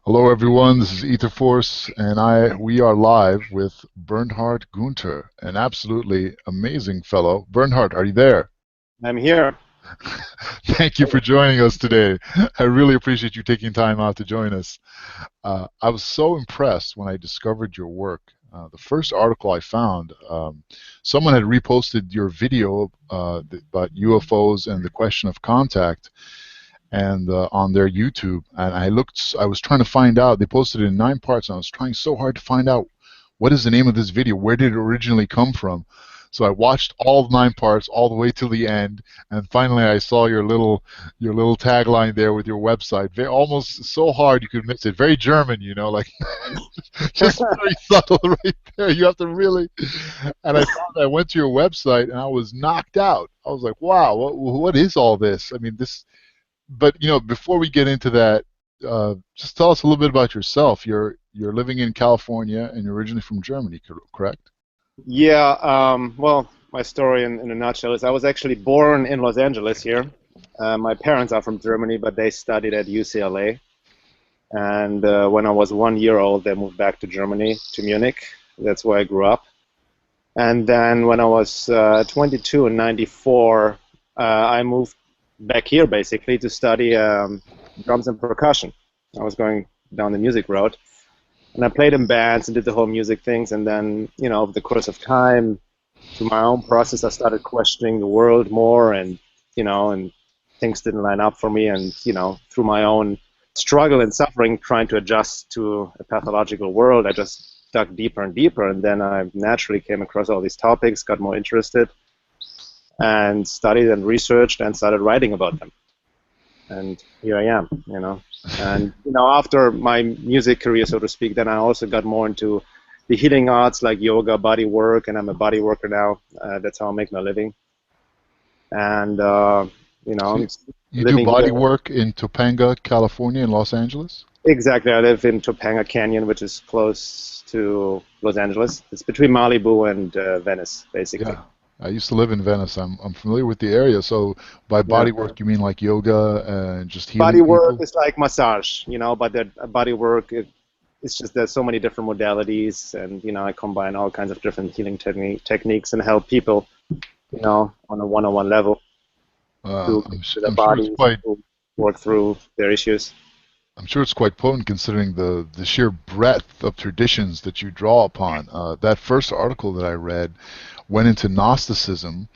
Hello, everyone. This is Etherforce, and we are live with Bernhard Guenther, an absolutely amazing fellow. Bernhard, are you there? I'm here. Thank you for joining us today. I really appreciate you taking time out to join us. I was so impressed when I discovered your work. The first article I found, someone had reposted your video about UFOs and the question of contact, and on their YouTube. And I was trying to find out. They posted it in 9 parts, and I was trying so hard to find out what is the name of this video. Where did it originally come from? So I watched all 9 parts all the way till the end, and finally I saw your little tagline there with your website. Almost so hard you could miss it. Very German, like just very subtle right there. You have to really. And I went to your website and I was knocked out. I was like, wow, what is all this? I mean, this but before we get into that, just tell us a little bit about yourself. You're living in California and you're originally from Germany, correct? Yeah, well, my story in a nutshell is I was actually born in Los Angeles here. My parents are from Germany, but they studied at UCLA. And when I was 1 year old, they moved back to Germany, to Munich. That's where I grew up. And then when I was 22 in 94, I moved back here basically to study drums and percussion. I was going down the music road. And I played in bands and did the whole music things. And then, over the course of time, through my own process, I started questioning the world more, and things didn't line up for me. And, through my own struggle and suffering, trying to adjust to a pathological world, I just dug deeper and deeper. And then I naturally came across all these topics, got more interested, and studied and researched and started writing about them. And here I am. And after my music career, so to speak, then I also got more into the healing arts like yoga, body work, and I'm a body worker now. That's how I make my living. And So I'm you do living body here. work in Topanga, California, in Los Angeles? Exactly, I live in Topanga Canyon, which is close to Los Angeles. It's between Malibu and Venice, basically. Yeah. I used to live in Venice. I'm familiar with the area. So by Yeah. body work, you mean like yoga and just healing Body work people? is like massage, but the body work, it's just there's so many different modalities, and I combine all kinds of different healing techniques and help people, on a one-on-one level to get to their I'm sure it's bodies, quite to work through their issues. I'm sure it's quite potent considering the sheer breadth of traditions that you draw upon. That first article that I read went into Gnosticism,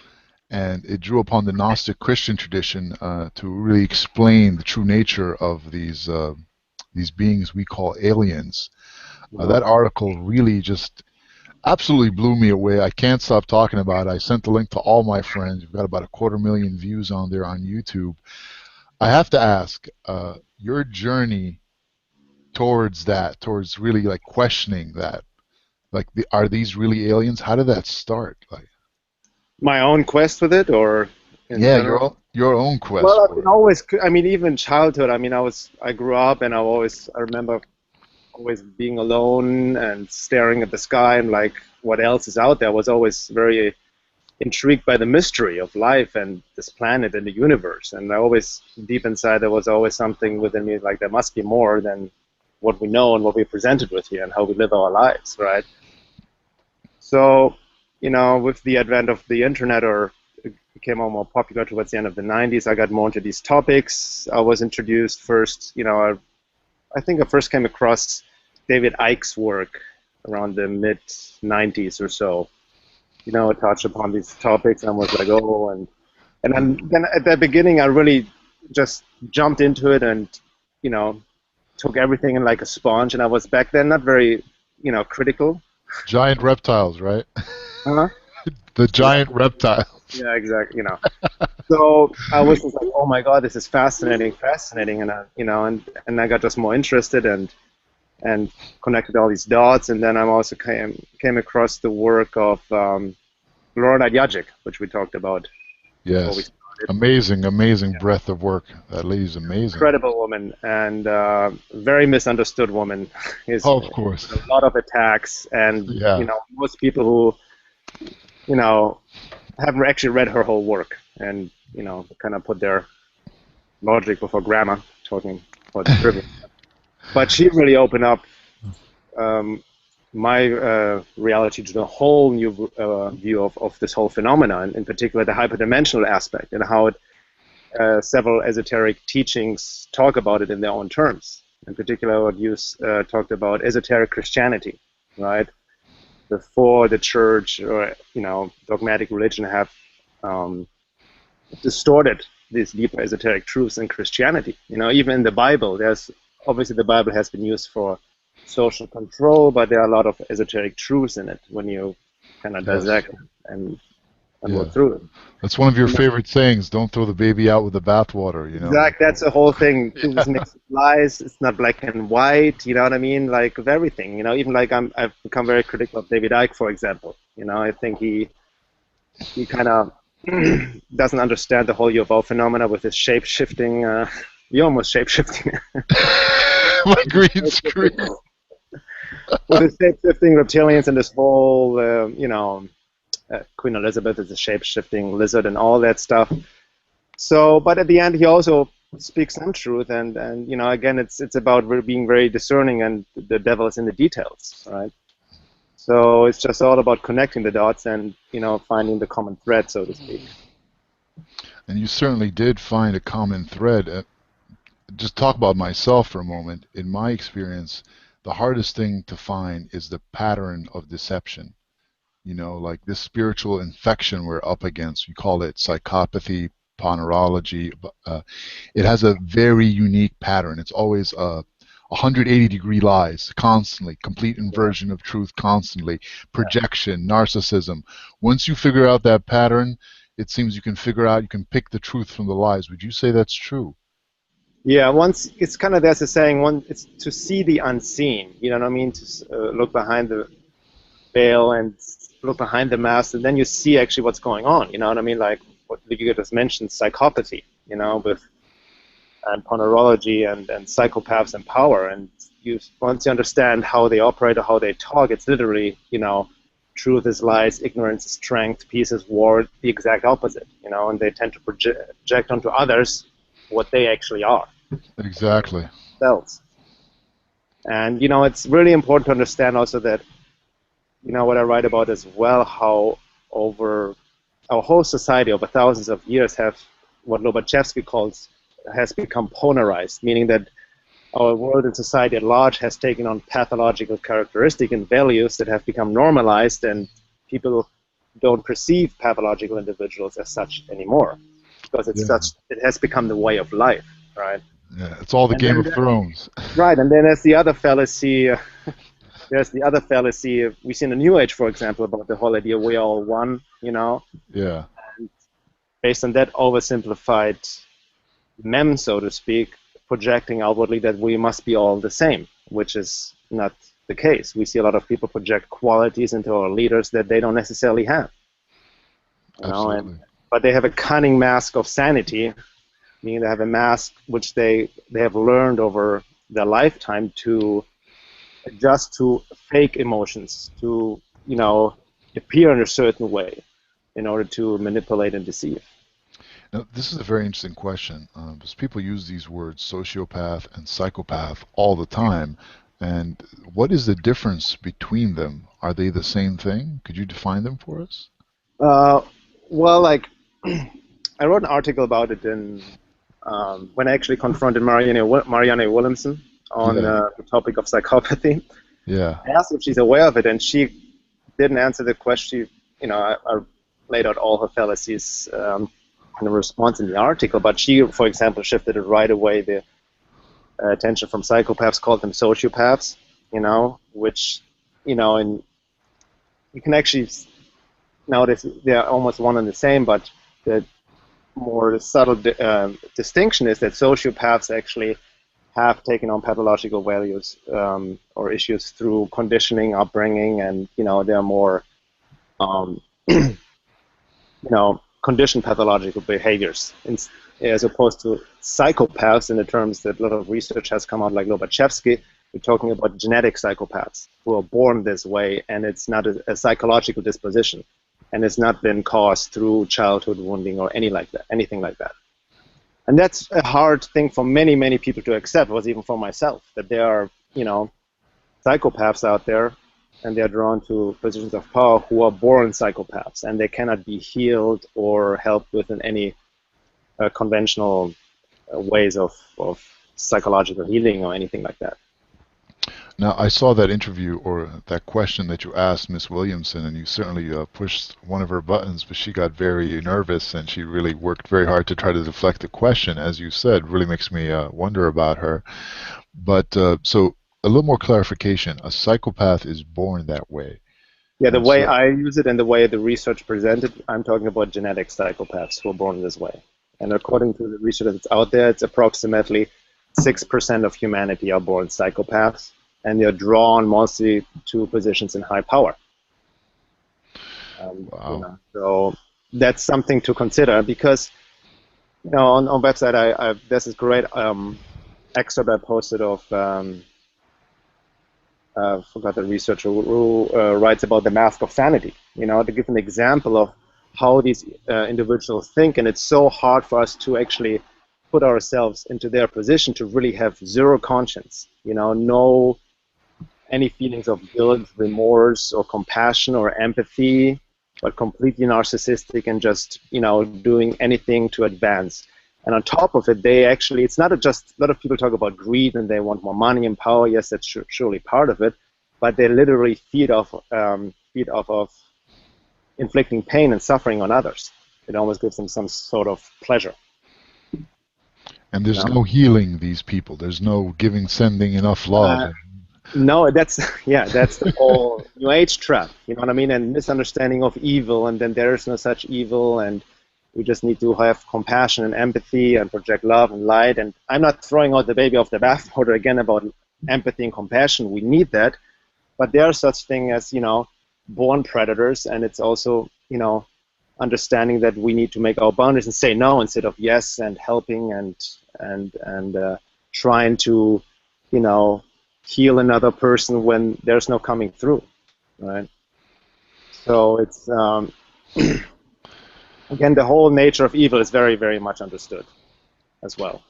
and it drew upon the Gnostic Christian tradition to really explain the true nature of these beings we call aliens. Mhm. That article really just absolutely blew me away. I can't stop talking about it. I sent the link to all my friends. We've got about 250,000 views on there on YouTube. I have to ask, your journey towards that, towards really like questioning that, like, are these really aliens? How did that start? Like, My own quest with it, or in yeah, general. your own quest Well, I've for been it. always, I mean, even childhood. I mean, I grew up, and I remember always being alone and staring at the sky and like what else is out there. I was always very intrigued by the mystery of life and this planet and the universe. And I always, deep inside, there was always something within me like there must be more than what we know and what we're presented with here and how we live our lives, right? So, with the advent of the internet, or it became more popular towards the end of the 90s, I got more into these topics. I was introduced first, I think I first came across David Icke's work around the mid 90s or so. Touched upon these topics and was like, oh, and then at the beginning, I really just jumped into it and, you know, took everything in like a sponge. And I was back then not very, critical. Giant reptiles, right? Uh-huh. The Yeah, giant reptiles. yeah, exactly. So I was just like, oh my God, this is fascinating, fascinating, and and I got just more interested and connected all these dots, and then I also came across the work of Lorna Yajic, which we talked about before we Yes. started. Amazing, amazing breadth of work. That lady's amazing. Incredible woman and very misunderstood woman. Is Oh, of course. a lot of attacks, and Yeah. most people who you know haven't actually read her whole work, and kind of put their logic before grammar, talking about the trivial. But she really opened up um, my reality to the whole new view of this whole phenomenon, in particular the hyperdimensional aspect and how several esoteric teachings talk about it in their own terms. In particular, what you talked about, esoteric Christianity, right? Before the church or dogmatic religion have distorted these deeper esoteric truths in Christianity. Even in the Bible, there's obviously the Bible has been used for social control, but there are a lot of esoteric truths in it when you kind of Yes. dissect and Yeah. look through it. That's one of your favorite sayings. Don't throw the baby out with the bathwater. Exactly, that's the whole thing. Truth is Yeah. mixed with lies. It's not black and white. You know what I mean? Like of everything. Even like I've become very critical of David Icke, for example. I think he kind of doesn't understand the whole UFO phenomena with his shape shifting. You're almost shape shifting. My green screen. With his shape shifting reptilians and this whole, Queen Elizabeth is a shape shifting lizard and all that stuff. So, but at the end, he also speaks some truth, and again, it's about being very discerning, and the devil is in the details, right? So it's just all about connecting the dots and finding the common thread, so to speak. And you certainly did find a common thread. Just talk about myself for a moment. In my experience, the hardest thing to find is the pattern of deception. Like this spiritual infection we're up against. We call it psychopathy, ponerology. It has a very unique pattern. It's always 180-degree lies constantly, complete inversion of truth constantly, projection, narcissism. Once you figure out that pattern, it seems you can pick the truth from the lies. Would you say that's true? Yeah, once it's kind of there's a saying, one it's to see the unseen. You know what I mean? To look behind the veil and look behind the mask, and then you see actually what's going on. You know what I mean? Like what you just mentioned, psychopathy. With and ponerology and psychopaths and power. And once you understand how they operate or how they talk, it's literally truth is lies, ignorance is strength, peace is war, the exact opposite. And they tend to project onto others what they actually are. Exactly. Themselves. And it's really important to understand also that what I write about as well, how over our whole society over thousands of years have what Lobachevsky calls has become ponerized, meaning that our world and society at large has taken on pathological characteristics and values that have become normalized, and people don't perceive pathological individuals as such anymore because Yeah. it has become the way of life, right? Yeah. It's all the And Game then of Thrones. right, and then there's the other fallacy. There's the other fallacy we see in the New Age, for example, about the whole idea we are all one. Yeah. Based on that oversimplified mem, so to speak, projecting outwardly that we must be all the same, which is not the case. We see a lot of people project qualities into our leaders that they don't necessarily have. Absolutely. But they have a cunning mask of sanity, meaning they have a mask which they have learned over their lifetime to adjust to fake emotions, to appear in a certain way in order to manipulate and deceive. Now, this is a very interesting question because people use these words sociopath and psychopath all the time. And what is the difference between them? Are they the same thing? Could you define them for us? Uh, well, like I wrote an article about it in when I actually confronted Marianne Williamson on Yeah. the topic of psychopathy. Yeah. I asked if she's aware of it, and she didn't answer the question. I laid out all her fallacies in a response in the article, but she, for example, shifted it right away. The attention from psychopaths, called them sociopaths. Which and you can actually nowadays they're almost one and the same, but the more subtle distinction is that sociopaths actually have taken on pathological values or issues through conditioning, upbringing, and they're more conditioned pathological behaviors, as opposed to psychopaths in the terms that a lot of research has come out, like Lobachevsky. We're talking about genetic psychopaths who are born this way, and it's not a psychological disposition, and it's not been caused through childhood wounding or anything like that. And that's a hard thing for many, many people to accept, was even for myself, that there are, psychopaths out there, and they are drawn to positions of power who are born psychopaths, and they cannot be healed or helped within any conventional ways of psychological healing or anything like that. Now, I saw that interview or that question that you asked Miss Williamson, and you certainly pushed one of her buttons, but she got very nervous and she really worked very hard to try to deflect the question. As you said, really makes me wonder about her. But so a little more clarification. A psychopath is born that way. Yeah, the And way so, I use it and the way the research presented, I'm talking about genetic psychopaths who are born this way. And according to the research that's out there, it's approximately 6% of humanity are born psychopaths, and they're drawn mostly to positions in high power. wow. So that's something to consider, because on website there's this great excerpt I posted of forgot the researcher who writes about the mask of sanity. To give an example of how these individuals think, and it's so hard for us to actually put ourselves into their position to really have zero conscience. No any feelings of guilt, remorse, or compassion or empathy, but completely narcissistic and just doing anything to advance. And on top of it, they actually, it's not just, a lot of people talk about greed and they want more money and power. Yes, that's surely part of it, but they literally feed off of inflicting pain and suffering on others. It almost gives them some sort of pleasure. And there's no healing these people. There's no giving, sending enough love. No, that's the whole New Age trap. You know what I mean? And misunderstanding of evil, and then there is no such evil, and we just need to have compassion and empathy and project love and light. And I'm not throwing out the baby off the bathwater again about empathy and compassion. We need that, but there are such things as born predators, and it's also understanding that we need to make our boundaries and say no instead of yes, and helping and trying to heal another person when there's no coming through, right? So it's again, the whole nature of evil is very, very much understood as well.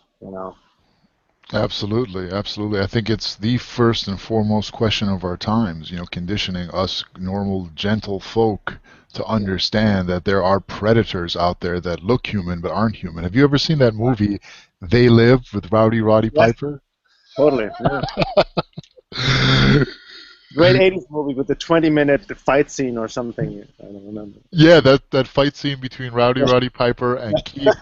Absolutely, absolutely. I think it's the first and foremost question of our times, conditioning us normal, gentle folk to understand that there are predators out there that look human but aren't human. Have you ever seen that movie, They Live, with Roddy Yes, Piper? totally. Yeah. Great 80s movie with the 20-minute fight scene or something. I don't remember. Yeah, that fight scene between Yeah. Roddy Piper and Keith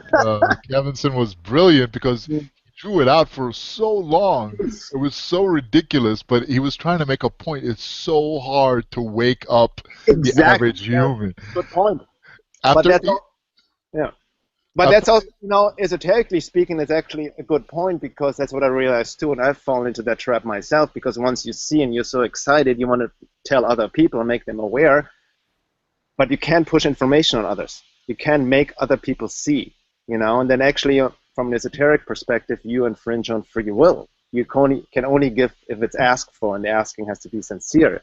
Kevinson was brilliant because he drew it out for so long. It was so ridiculous, but he was trying to make a point. It's so hard to wake up the Exactly. average human. Good point. But After that's all, yeah. But after that's also, esoterically speaking, that's actually a good point, because that's what I realized too, and I've fallen into that trap myself, because once you see and you're so excited, you want to tell other people and make them aware, but you can't push information on others. You can't make other people see, and then actually, from an esoteric perspective, you infringe on free will. You can only give if it's asked for, and the asking has to be sincere,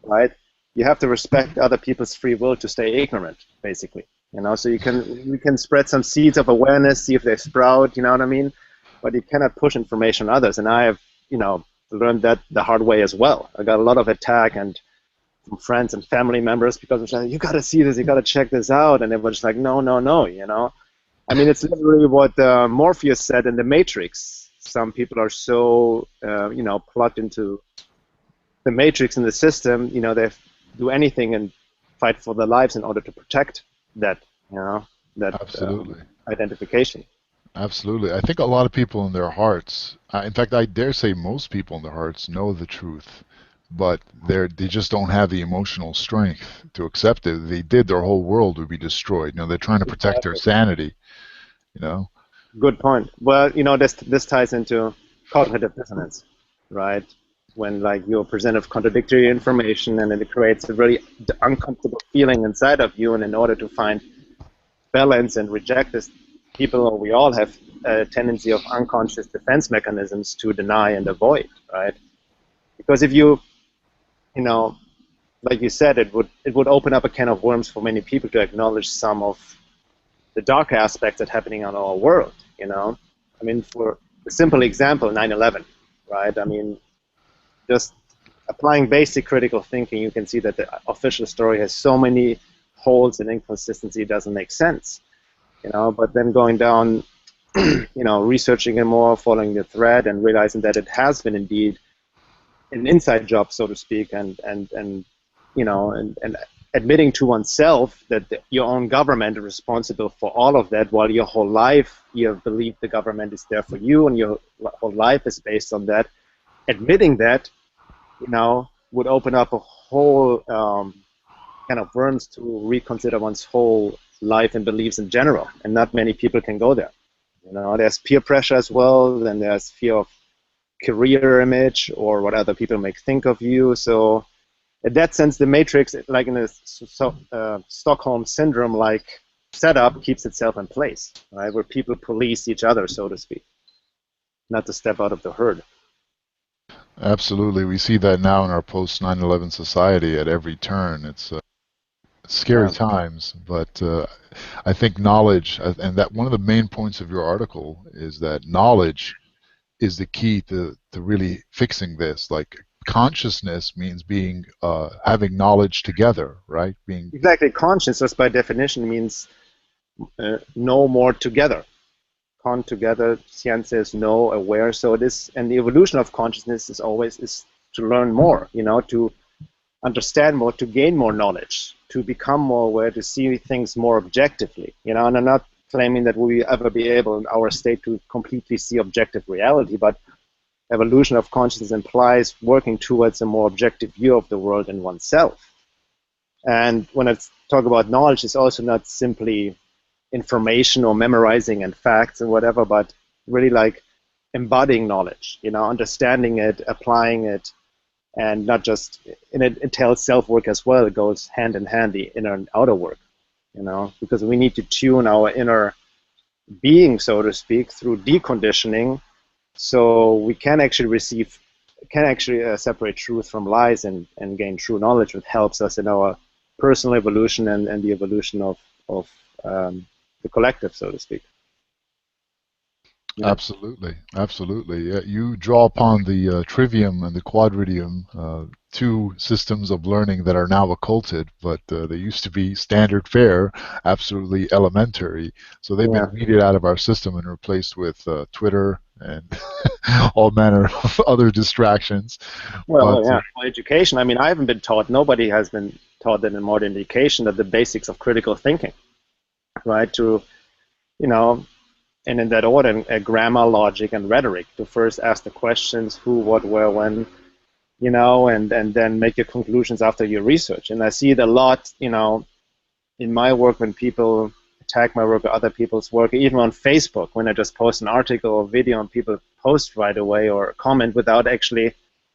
right? You have to respect other people's free will to stay ignorant, basically. So you can spread some seeds of awareness, see if they sprout, you know what I mean? But you cannot push information on others. And I have, learned that the hard way as well. I got a lot of attack and from friends and family members because of saying, you got to see this, you got to check this out. And they were just like, no, no, no, I mean, it's literally what Morpheus said in The Matrix. Some people are so, plugged into the Matrix and the system, they do anything and fight for their lives in order to protect that, that Absolutely. identification. Absolutely. I think a lot of people in their hearts, in fact, I dare say most people in their hearts know the truth, but they just don't have the emotional strength to accept it. If they did, their whole world would be destroyed. They're trying to protect their Exactly. sanity, you know. Good point. Well, this ties into cognitive dissonance, right? When you're presented with contradictory information, and it creates a really uncomfortable feeling inside of you, and in order to find balance and reject this, or we all have a tendency of unconscious defense mechanisms to deny and avoid, right? Because if like you said, it would open up a can of worms for many people to acknowledge some of the dark aspects that are happening in our world. you know. I mean, for a simple example, 9/11, right? I mean, just applying basic critical thinking, you can see that the official story has so many holes and inconsistency, it doesn't make sense, you know. But then going down, you know, researching it more, following the thread, and realizing that it has been indeed an inside job, so to speak, and you know, and admitting to oneself that your own government is responsible for all of that, while your whole life you have believed the government is there for you, and your whole life is based on that. Admitting that, you know, would open up a whole kind of worms to reconsider one's whole life and beliefs in general, and not many people can go there. You know, there's peer pressure as well, then there's fear of career image or what other people may think of you. So in that sense, the matrix, like in a Stockholm syndrome-like setup, keeps itself in place, right? Where people police each other, so to speak, not to step out of the herd. Absolutely. We see that now in our post 9/11 society at every turn. It's scary Yeah. times, but I think knowledge, and that one of the main points of your article is that knowledge is the key to really fixing this. Like consciousness means being having knowledge together, right? Being Exactly. Conscience, just by definition, means know more together. Con together, science says know, aware. So this, and the evolution of consciousness is always is to learn more, you know, to understand more, to gain more knowledge, to become more aware, to see things more objectively, you know. And I'm not claiming that we will ever be able in our state to completely see objective reality, but evolution of consciousness implies working towards a more objective view of the world and oneself. And when I talk about knowledge, it's also not simply information or memorizing and facts and whatever, but really like embodying knowledge, you know, understanding it, applying it, and not just, and it entails self-work as well. It goes hand in hand, the inner and outer work, you know, because we need to tune our inner being, so to speak, through deconditioning, so we can actually separate truth from lies and gain true knowledge, which helps us in our personal evolution and the evolution of the collective, so to speak. Yeah. absolutely, absolutely. Yeah, you draw upon the trivium and the quadrivium, two systems of learning that are now occulted, but they used to be standard fare, absolutely elementary. So they've Yeah. been weeded out of our system and replaced with Twitter and all manner of other distractions. Well, But yeah. Well, education. I mean, I haven't been taught. Nobody has been taught that in modern education, that the basics of critical thinking, right? To, you know, and in that order, grammar, logic, and rhetoric. To first ask the questions: who, what, where, when, you know, and then make your conclusions after your research. And I see it a lot, you know, in my work when people attack my work or other people's work, even on Facebook, when I just post an article or video and people post right away or comment without actually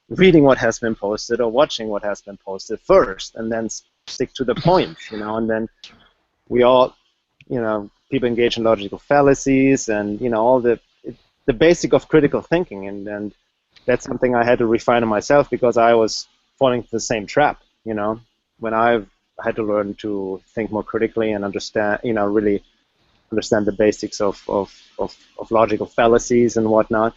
reading what has been posted or watching what has been posted first, and then stick to the point, you know. And then we all, you know, people engage in logical fallacies and, you know, all the basic of critical thinking, and that's something I had to refine on myself because I was falling into the same trap, you know, when I've had to learn to think more critically and understand, you know, really understand the basics of logical fallacies and whatnot,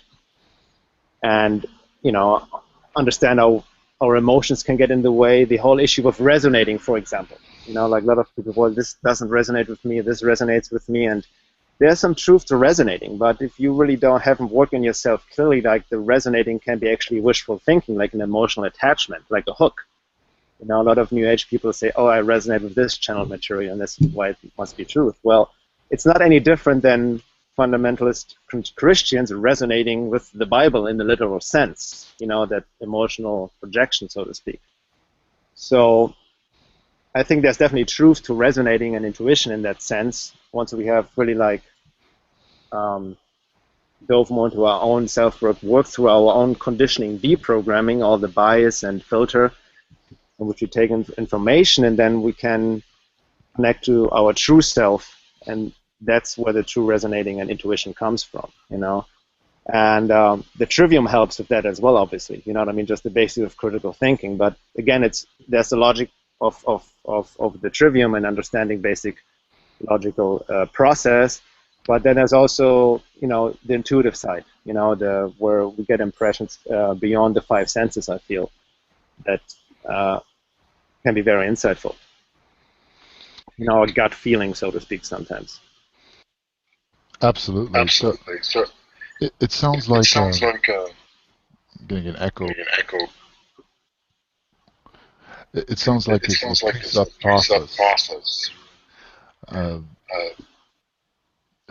and, you know, understand how our emotions can get in the way. The whole issue of resonating, for example, you know, like a lot of people, well, this doesn't resonate with me, this resonates with me, and there's some truth to resonating, but if you really haven't worked on yourself clearly, like the resonating can be actually wishful thinking, like an emotional attachment, like a hook. You know, a lot of New Age people say, oh, I resonate with this channel material, and that's why it must be truth. Well, it's not any different than fundamentalist Christians resonating with the Bible in the literal sense, you know, that emotional projection, so to speak. So I think there's definitely truth to resonating and intuition in that sense, once we have really like dove more into our own self-work, work through our own conditioning, deprogramming all the bias and filter, in which we take information, and then we can connect to our true self, and that's where the true resonating and intuition comes from, you know. And the trivium helps with that as well, obviously, you know what I mean, just the basics of critical thinking. But again, there's the logic of the trivium and understanding basic logical process, But then there's also, the intuitive side, the where we get impressions beyond the five senses. I feel that uh, can be very insightful. A gut feeling, so to speak, sometimes. Absolutely. So Absolutely. So it sounds it like sounds like I'm getting an echo. an echo. It sounds like It it's a sounds like it's a pre-step three-step process. process. Uh, Uh,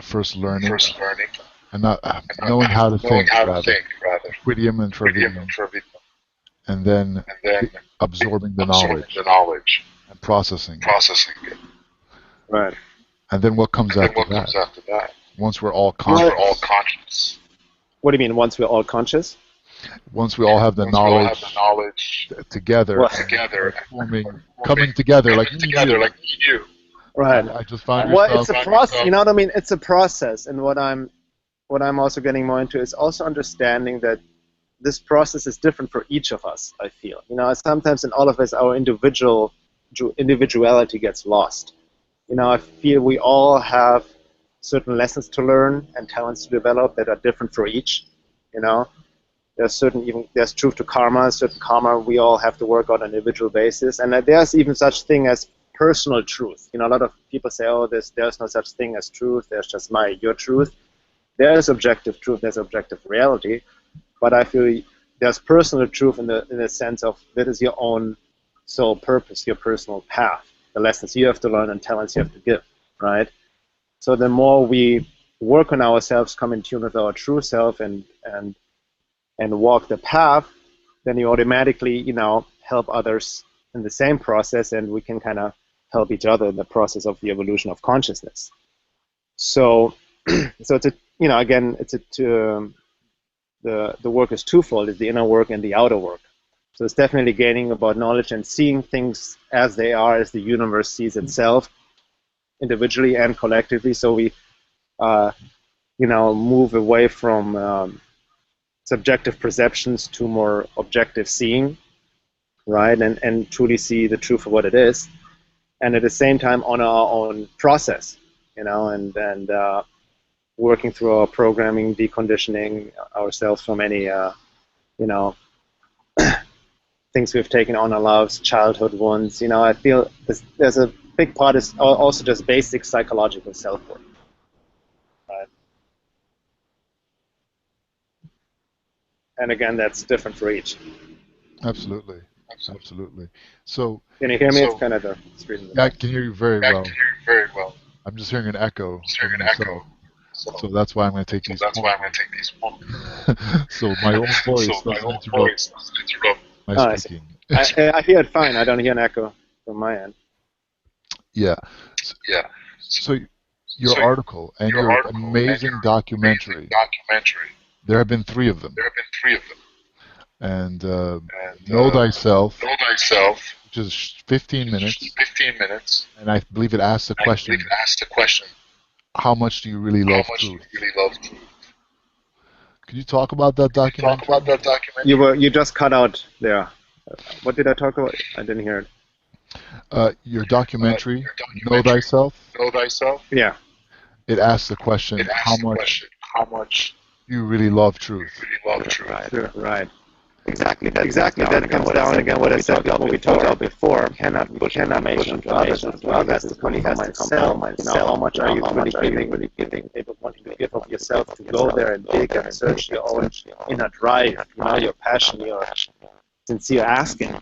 First learning First learning, and not knowing uh, how to knowing think, how to rather, think, rather, quitium and medium trivium, intravenous, and then and then absorbing the absorbing the knowledge knowledge, and processing it. processing it, Right. And then what comes and then after what that? comes after that? Once we're all Once we're Well, all conscious, conscious, what do you mean? Once we're all conscious? once we all have the once we all have the knowledge knowledge together Well, and together are and forming, forming, coming together like coming me and together you. like me and you. right. I just found Well, it's yourself. a Find process. yourself. You know what I mean? It's a process, and what I'm also getting more into is also understanding that this process is different for each of us. I feel, sometimes in all of us, our individuality gets lost. I feel we all have certain lessons to learn and talents to develop that are different for each. You know, there's truth to karma. Certain karma we all have to work on an individual basis, and there's even such thing as personal truth. A lot of people say, "Oh, there's no such thing as truth. There's just your truth." There is objective truth. There's objective reality, but I feel there's personal truth in the sense of that is your own sole purpose, your personal path, the lessons you have to learn and talents you have to give, right? So the more we work on ourselves, come in tune with our true self, and walk the path, then you automatically, help others in the same process, and we can kind of help each other in the process of the evolution of consciousness. So, so it's a, again, the work is twofold: it's the inner work and the outer work. So it's definitely gaining about knowledge and seeing things as they are, as the universe sees itself, individually and collectively. So we, uh, move away from subjective perceptions to more objective seeing, right? And truly see the truth of what it is. And at the same time, honor our own process, and working through our programming, deconditioning ourselves from any, you know, things we've taken on our lives, childhood ones. I feel there's a big part is also just basic psychological self-work, right? And again, that's different for each. Absolutely, absolutely. So Can you hear me? It's So kind of the street in the yeah, I back. can hear you very I can well. hear you very well. I'm just hearing an echo It's from hearing an echo. myself. So So that's why I'm going to take so these that's why I'm going pointers. to take these pointers. So my own So voice my doesn't own interrupt voice doesn't interrupt. my Oh, I see. speaking. I hear it fine. I don't hear an echo from my end. Yeah. So, Yeah. so your So article and your your article and amazing your amazing documentary, documentary. there have been three of them. There have been three of them. And And Know Thyself, Know Thyself, which is 15 minutes, 15 minutes. and I believe it asks the I believe question, it asks the question, how much do you really how love much do you truth? really love truth? Could you talk about that Could you talk about documentary? that documentary? You just cut out there. What did I talk about? I didn't hear it. Your documentary, Your Know documentary, Thyself, Know Thyself, Yeah. it asks the it question, how asks the much question, how much do you really love do you truth? really love truth? Right. Sure. Right. Exactly. That Exactly. comes That down comes again down what again what I said. What we talked about before. we cannot We push cannot push information to others. information It to others. has It to come really from has to come from myself. myself. How much are you really giving? Able wanting to give of yourself to go there and dig and search your own inner drive, your passion, your sincere asking,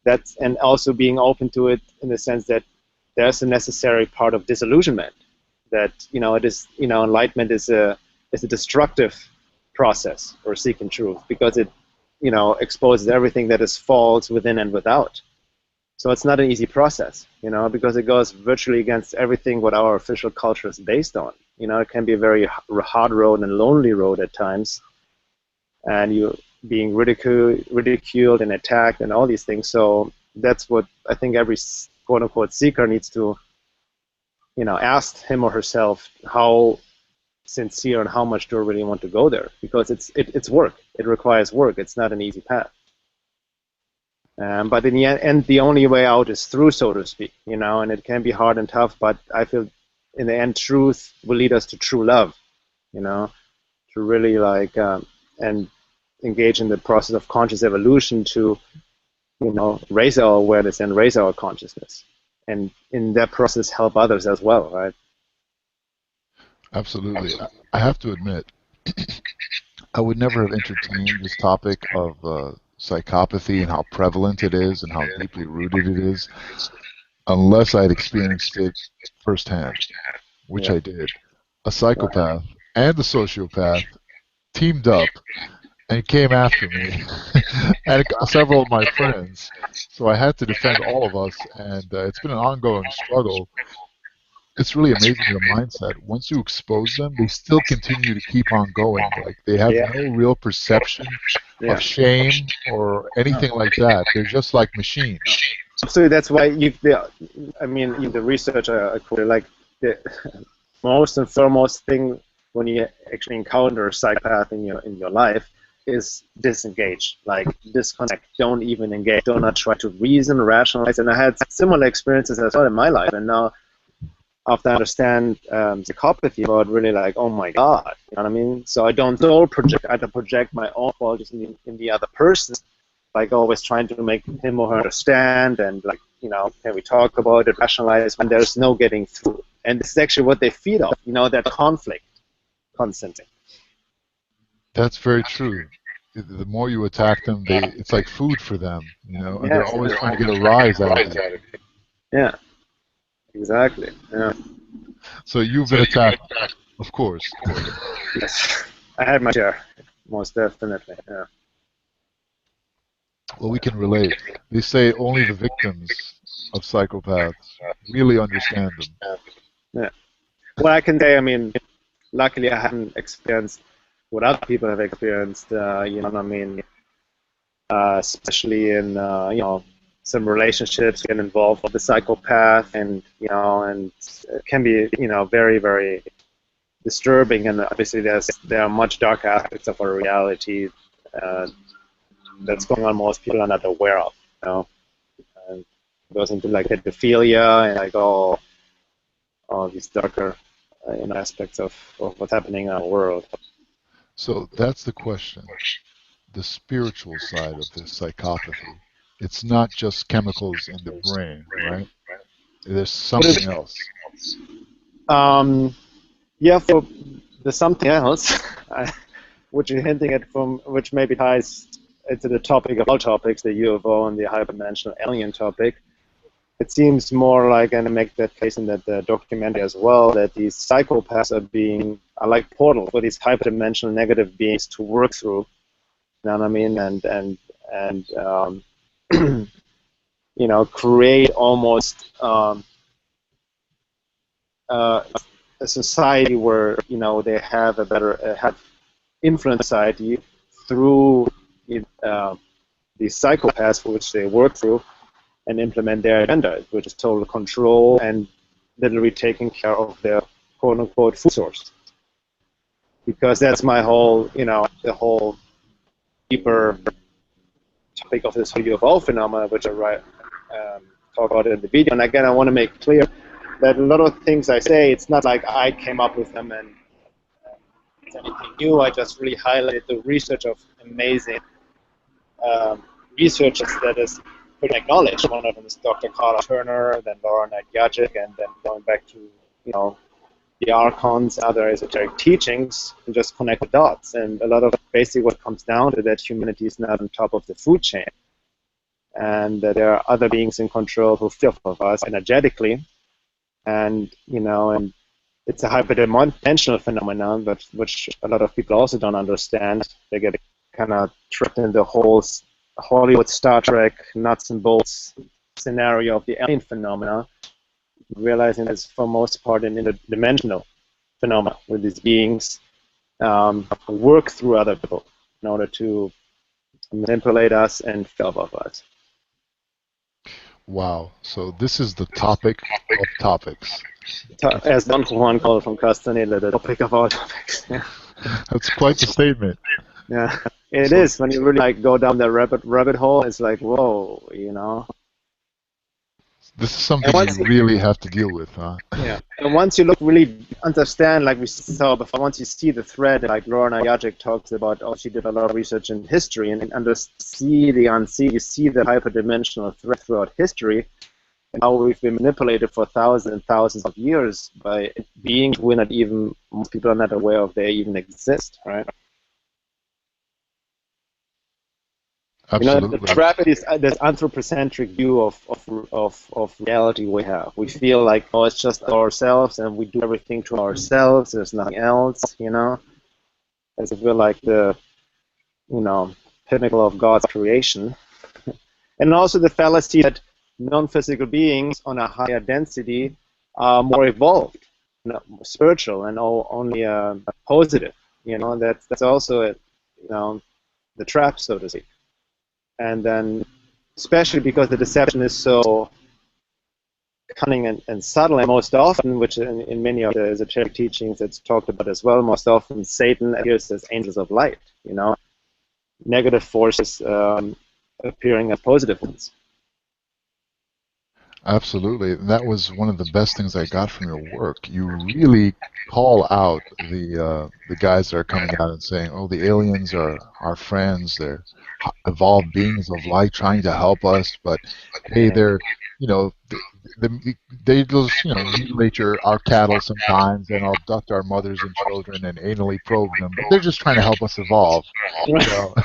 That's and also being open to it in the sense that there's a necessary part of disillusionment. That it is enlightenment is a destructive process for seeking truth because it exposes everything that is false within and without. So it's not an easy process, because it goes virtually against everything what our official culture is based on. It can be a very hard road and lonely road at times, and you being ridiculed and attacked and all these things. So that's what I think every quote unquote seeker needs to, ask him or herself how sincere and how much do I really want to go there, because it's work. It requires work. It's not an easy path. But in the end, the only way out is through, so to speak, and it can be hard and tough. But I feel in the end, truth will lead us to true love, to really and engage in the process of conscious evolution to, raise our awareness and raise our consciousness. And in that process, help others as well, right? Absolutely. I have to admit, I would never have entertained this topic of psychopathy and how prevalent it is and how deeply rooted it is unless I'd experienced it firsthand, which Yeah. I did. A psychopath and a sociopath teamed up and came after me and several of my friends. So I had to defend all of us, and it's been an ongoing struggle. It's really amazing your mindset. Once you expose them, they still continue to keep on going. Like they have Yeah. no real perception Yeah. of shame or anything like that. They're just like machines. So that's why the research I quoted, like the most and foremost thing when you actually encounter a psychopath in your life is disengage, like disconnect, don't even engage, do not try to reason, rationalize. And I had similar experiences as well in my life, and now after I understand psychopathy, about really like, oh my God, you know what I mean? So I don't project my own qualities in the other person, like always trying to make him or her understand, and like, can we talk about it, rationalize, when there's no getting through. And this is actually what they feed off, that conflict constantly. That's very true. The more you attack them, it's like food for them, and they're Yes. always trying to get a rise out of you. Yeah, exactly. Yeah. So you've been attacked, of course. Yes. I had my share, most definitely. Yeah. Well, we can relate. They say only the victims of psychopaths really understand them. Yeah. Well, I can say, luckily I haven't experienced what other people have experienced, especially in, some relationships get involved with the psychopath, and, and it can be, very, very disturbing. And obviously there are much darker aspects of our reality that's going on most people are not aware of, and it goes into like pedophilia and like all these darker aspects of what's happening in our world. So that's the question. The spiritual side of this psychopathy. It's not just chemicals in the brain, right? There's something else. Yeah, for there's something else, which you're hinting at, which maybe ties into the topic of all topics, the UFO and the hyperdimensional alien topic. It seems more like, and I make that case in that documentary as well, that these psychopaths are like portals for these hyperdimensional negative beings to work through. You know what I mean? And create almost a society where they have a better have influence society through these psychopaths, for which they work through and implement their agenda, which is total control and literally taking care of their quote-unquote food source. Because that's my whole, the whole deeper topic of this UFO phenomena, which I talk about in the video. And again, I want to make clear that a lot of things I say, it's not like I came up with them and it's anything new. I just really highlighted the research of amazing researchers that is pretty acknowledged. One of them is Dr. Carla Turner, then Laura Knight-Yajik, and then going back to, the archons, other esoteric teachings, and just connect the dots. And a lot of basically what comes down to that humanity is not on top of the food chain, and that there are other beings in control who feel of us energetically, and and it's a hyperdimensional phenomenon, but which a lot of people also don't understand. They get kind of trapped in the whole Hollywood Star Trek nuts and bolts scenario of the alien phenomena, realizing it's for most part an interdimensional phenomena where these beings work through other people in order to manipulate us and feel above us. Wow. So this is the topic of topics. As Don Juan called from Castaneda, the topic of all topics. Yeah. That's quite the statement. Yeah, it is. When you really go down that rabbit hole, it's like, whoa, This is And something you once really have to deal with, huh? Yeah, and once you look really understand, like we saw before, once you see the thread, like Lorna Yajic talks about, oh, she did a lot of research in history and see the unseen, you see the hyperdimensional thread throughout history, and how we've been manipulated for thousands and thousands of years by beings we're not even, most people are not aware of they even exist, right? You know, the Absolutely. trap is this anthropocentric view of reality we have. We feel like, oh, it's just ourselves and we do everything to ourselves, there's nothing else, you know? As if we're like the, you know, pinnacle of God's creation. And also the fallacy that non-physical beings on a higher density are more evolved, you know, spiritual and only positive. You know, that's also, you know, the trap, so to speak. And then, especially because the deception is so cunning and subtle, and most often, which in many of the esoteric teachings it's talked about as well, most often Satan appears as angels of light, you know, negative forces appearing as positive ones. Absolutely. And that was one of the best things I got from your work. You really call out the guys that are coming out and saying, "Oh, the aliens are our friends. They're evolved beings of light trying to help us, but hey, Yeah. they're, you know, they just, you know, mutilate our cattle sometimes and abduct our mothers and children and anally probe them, but they're just trying to help us evolve." So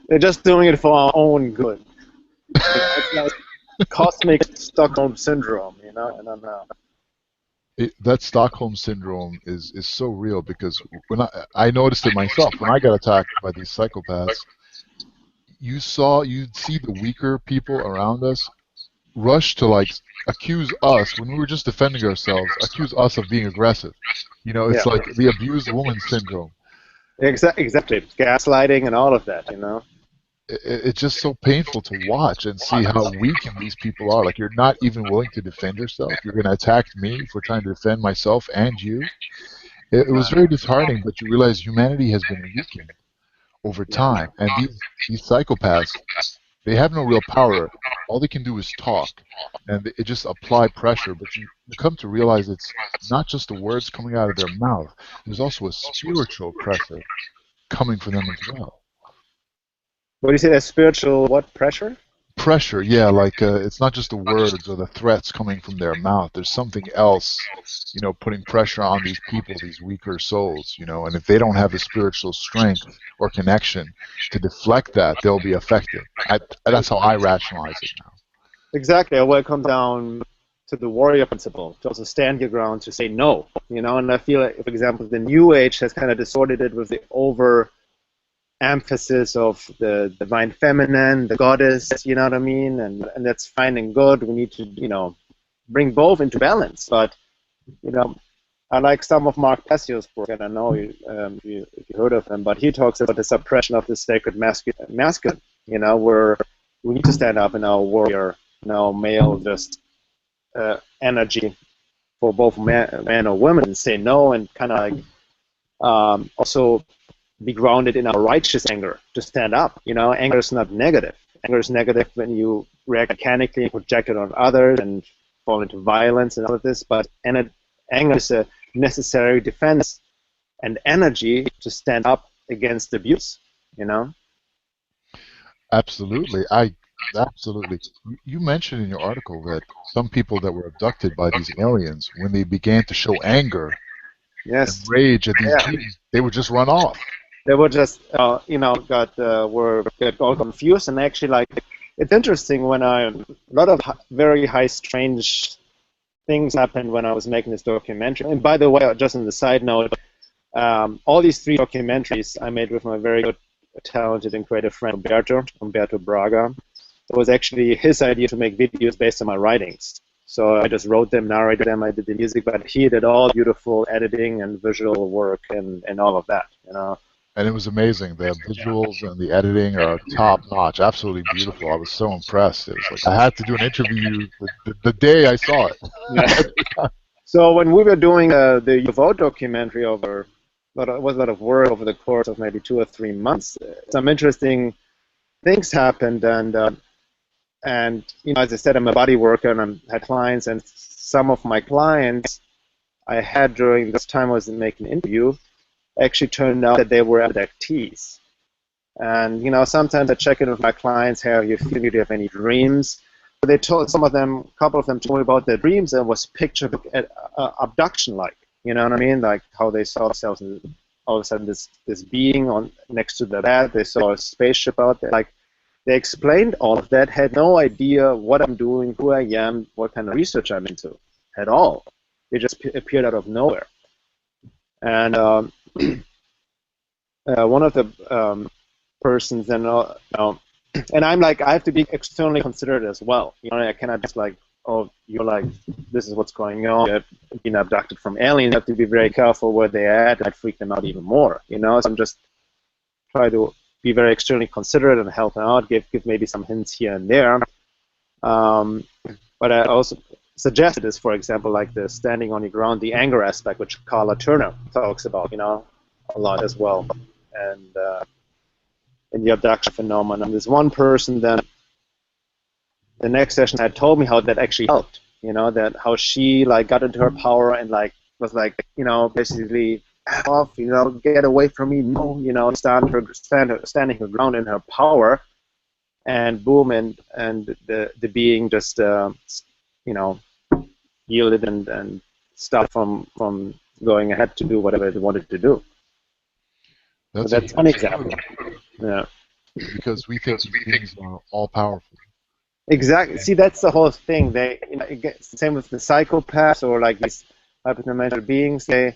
They're just doing it for our own good. You know, it's like cosmic Stockholm syndrome, you know? I don't know. that Stockholm syndrome is so real because when I noticed it myself when I got attacked by these psychopaths, you'd see the weaker people around us rush to like accuse us when we were just defending ourselves, accuse us of being aggressive. You know, Yeah, it's like the abused woman syndrome. exactly. Gaslighting and all of that, you know? It's just so painful to watch and see how weak these people are. Like you're not even willing to defend yourself. You're going to attack me for trying to defend myself and you. It was very disheartening, but you realize humanity has been weakened over Yeah. time, and these psychopaths, they have no real power. All they can do is talk, and it just apply pressure. But you come to realize it's not just the words coming out of their mouth. There's also a spiritual pressure coming from them as well. What do you say, that spiritual what pressure? Pressure, yeah, like it's not just the words or the threats coming from their mouth. There's something else, you know, putting pressure on these people, these weaker souls, you know, and if they don't have the spiritual strength or connection to deflect that, they'll be affected. That's how I rationalize it now. Exactly. I will come down to the warrior principle, to also stand your ground, to say no, you know. And I feel like, for example, the New Age has kind of distorted it with the over emphasis of the divine feminine, the goddess, you know what I mean? And that's fine and good. We need to, you know, bring both into balance. But, you know, I like some of Mark Pessio's work, and I know if you heard of him, but he talks about the suppression of the sacred masculine, you know, where we need to stand up in our warrior, you know, male just energy for both man or women and say no and kind of like also be grounded in our righteous anger to stand up. You know, anger is not negative. Anger is negative when you react mechanically and project it on others and fall into violence and all of this. But anger is a necessary defense and energy to stand up against abuse. You know. Absolutely. Absolutely. You mentioned in your article that some people that were abducted by these aliens, when they began to show anger and Yes. rage at these Yeah. beings, they would just run off. They were just, you know, got all confused, and actually, like, it's interesting when a lot of very high, strange things happened when I was making this documentary. And by the way, just on the side note, all these three documentaries I made with my very good, talented, and creative friend Umberto Braga. It was actually his idea to make videos based on my writings. So I just wrote them, narrated them, I did the music, but he did all beautiful editing and visual work and all of that, you know. And it was amazing. The visuals and the editing are top notch, absolutely beautiful. I was so impressed. It was like I had to do an interview the day I saw it. Yeah. So when we were doing the UFO documentary it was a lot of work over the course of maybe 2 or 3 months. Some interesting things happened, and And as I said, I'm a body worker, and I had clients, and some of my clients I had during this time I was making an interview actually turned out that they were abductees. And sometimes I check in with my clients, how you feel, do you have any dreams? They told a couple of them told me about their dreams, and was picture abduction like. You know what I mean? Like how they saw themselves, and all of a sudden this being on next to the bed. They saw a spaceship out there. Like they explained all of that, had no idea what I'm doing, who I am, what kind of research I'm into at all. They just appeared out of nowhere. And one of the persons, then, and I'm like, I have to be externally considered as well. I cannot just like, oh, you're like, this is what's going on. You're being abducted from aliens. You have to be very careful where they're at. I'd freak them out even more. So I'm just try to be very externally considerate and help them out, give maybe some hints here and there. But I also suggested this, for example, like the standing on your ground, the anger aspect, which Carla Turner talks about, a lot as well, and in the abduction phenomenon. There's one person then, the next session had told me how that actually helped, that how she like got into her power and like was like, basically off, get away from me, no, standing her ground in her power, and boom, and the being just yielded and stopped from going ahead to do whatever it wanted to do. That's one example. Yeah. Because we think things are all powerful. Exactly. See, that's the whole thing. They, same with the psychopaths or like these hyperdimensional beings. They